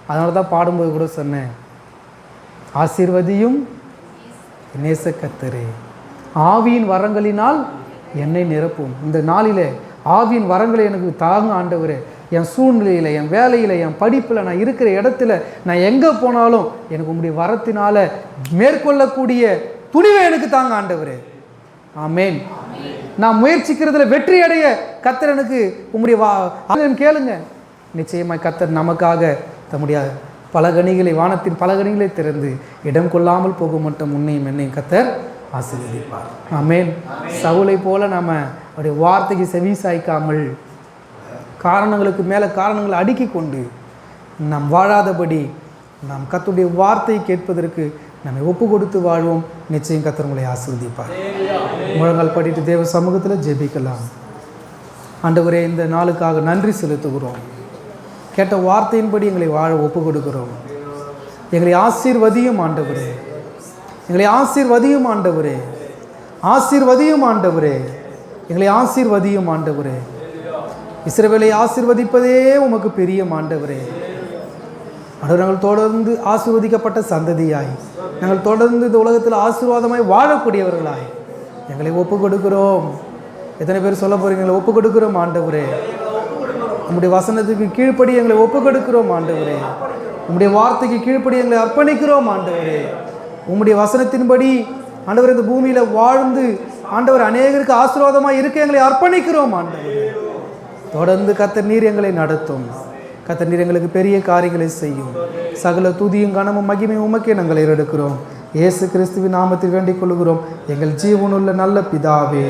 அதனால தான் பாடும்போது கூட சொன்னேன், ஆசீர்வதியும் நேச கர்த்தரே, ஆவியின் வரங்களினால் என்னை நிரப்பும். இந்த நாளிலே ஆவியின் வரங்களை எனக்கு தாங்க ஆண்டவரே. என் சூழ்நிலையில், என் வேலையில், என் படிப்பில், நான் இருக்கிற இடத்துல, நான் எங்கே போனாலும் எனக்கு உங்களுடைய வரத்தினால மேற்கொள்ளக்கூடிய துணிவை எனக்கு தாங்க ஆண்டவரே. ஆமேன். நான் முயற்சிக்கிறதுல வெற்றி அடைய கர்த்தர் எனக்கு உங்களுடைய கேளுங்க. நிச்சயமாக கர்த்தர் நமக்காக தம்முடைய பலகணிகளை, வானத்தின் பலகணிகளை திறந்து இடம் கொள்ளாமல் போக மட்டும் உன்னையும் என்னையும் கர்த்தர் ஆசீர்வதிப்பார். ஆமேன். சவுலை போல நம்ம அவருடைய வார்த்தைக்கு செவி சாய்க்காமல் காரணங்களுக்கு மேலே காரணங்களை அடுக்கி கொண்டு நாம் வாழாதபடி நாம் கர்த்தருடைய வார்த்தையை கேட்பதற்கு நம்மை ஒப்பு கொடுத்து வாழ்வோம். நிச்சயம் கர்த்தர் உங்களை ஆசீர்வதிப்பார். முழங்கால் படிட்டு தேவ சமூகத்தில் ஜெபிக்கலாம். ஆண்டவரே, இந்த நாளுக்காக நன்றி செலுத்துகிறோம். கேட்ட வார்த்தையின்படி எங்களை வாழ ஒப்பு கொடுக்கிறோம். எங்களை ஆசீர்வதியும் ஆண்டவரே, எங்களை ஆசீர்வதியும் ஆண்டவரே, ஆசீர்வதியும் ஆண்டவரே, எங்களை ஆசீர்வதியும் ஆண்டவரே. இஸ்ரவேலை ஆசீர்வதிப்பதே உமக்கு பிரியம் ஆண்டவரே. ஆண்டவரே, நாங்கள் தொடர்ந்து ஆசீர்வதிக்கப்பட்ட சந்ததியாய், நாங்கள் தொடர்ந்து இந்த உலகத்தில் ஆசீர்வாதமாய் வாழக்கூடியவர்களாய் எங்களை ஒப்பு கொடுக்கிறோம். எத்தனை பேர் சொல்ல போறீங்க? எங்களை ஒப்பு கொடுக்கிறோம் ஆண்டவரே. உம்முடைய வசனத்துக்கு கீழ்ப்படி எங்களை ஒப்பு கொடுக்கிறோம் ஆண்டவரே. உம்முடைய வார்த்தைக்கு கீழ்ப்படி எங்களை அர்ப்பணிக்கிறோம் ஆண்டவரே. உம்முடைய வசனத்தின்படி ஆண்டவர் இந்த பூமியில் வாழ்ந்து ஆண்டவர் அநேகருக்கு ஆசீர்வாதமாக இருக்க எங்களை அர்ப்பணிக்கிறோம் ஆண்டவரே. தொடர்ந்து கர்த்தர் நீர் எங்களை நடத்தும். கர்த்தர் நீர் எங்களுக்கு பெரிய காரியங்களை செய்யும். சகல துதியும் கனமும் மகிமையும் உமக்கே நாங்கள் ஏறெடுக்கிறோம். இயேசு கிறிஸ்துவின் நாமத்தில் வேண்டிக் கொள்கிறோம், எங்கள் ஜீவனுள்ள நல்ல பிதாவே.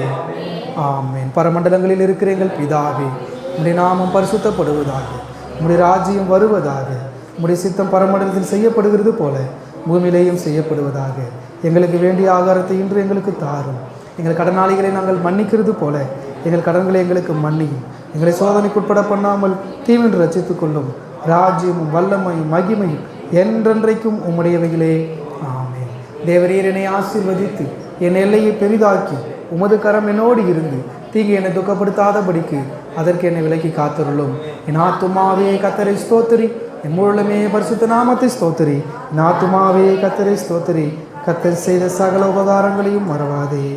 ஆமென். பரமண்டலங்களில் இருக்கிற எங்கள் பிதாவே, உம்முடைய நாமம் பரிசுத்தப்படுவதாக, உம்முடைய ராஜ்யம் வருவதாக, உம்முடைய சித்தம் பரமண்டலத்தில் செய்யப்படுகிறது போல பூமியிலேயும் செய்யப்படுவதாக. எங்களுக்கு வேண்டிய ஆகாரத்தை இன்று எங்களுக்கு தாரும். எங்கள் கடனாளிகளை நாங்கள் மன்னிக்கிறது போல எங்கள் கடன்களை எங்களுக்கு மன்னியும். எங்களை சோதனைக்குட்பட பண்ணாமல் தீவின்று ரசித்துக் கொள்ளும். ராஜ்யமும் வல்லமையும் மகிமையும் என்றென்றைக்கும் உம்முடையவைகளே. ஆமென். தேவரீர் என்னை ஆசீர்வதித்து என் எல்லையை பெரிதாக்கி உமது கரம் என்னோடு இருந்து தீங்கு என்னை துக்கப்படுத்தாதபடிக்கு அதற்கு என்னை விலக்கி காத்தருளும். என் ஆத்துமாவே கர்த்தரை ஸ்தோத்திரி, என் முழுமே பரிசுத்த நாமத்தை ஸ்தோத்திரி. என் ஆத்துமாவே கர்த்தரை ஸ்தோத்திரி, கர்த்தர் செய்த சகல உபகாரங்களையும் மறவாதே.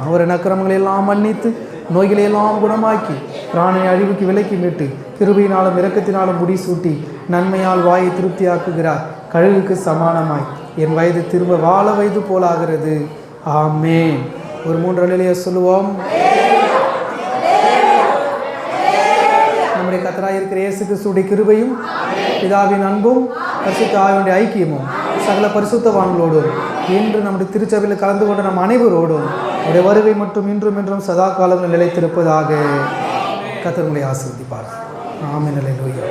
அவரின் அக்கிரமங்களை எல்லாம் மன்னித்து நோய்களை எல்லாம் குணமாக்கி பிராணை அழிவுக்கு விலக்கி மீட்டு கிருபையினாலும் இரக்கத்தினாலும் முடிசூட்டி நன்மையால் வாயை திருப்தியாக்குகிறார். கழுகுக்கு சமானமாய் என் வயது திரும்ப வாழ வயது போலாகிறது. ஆமேன். ஒரு 3 அல்லேலூயா சொல்லுவோம். நம்முடைய கர்த்தராய் இருக்கிற இயேசு கிறிஸ்துவின் கிருபையும் பிதாவின் அன்பும் பரிசுத்த ஆவியுடைய ஐக்கியமும் சகல பரிசுத்தவான்களோடும் இன்று நம்முடைய திருச்சபையில் கலந்து கொண்ட நம் அனைவரோடும் உடைய வருகை மற்றும் இன்றும் என்றும் சதா காலங்கள் நிலைத்திருப்பதாக. கர்த்தர் உங்களை ஆசீர்வதிப்பார். ஆமென். அல்லேலூயா.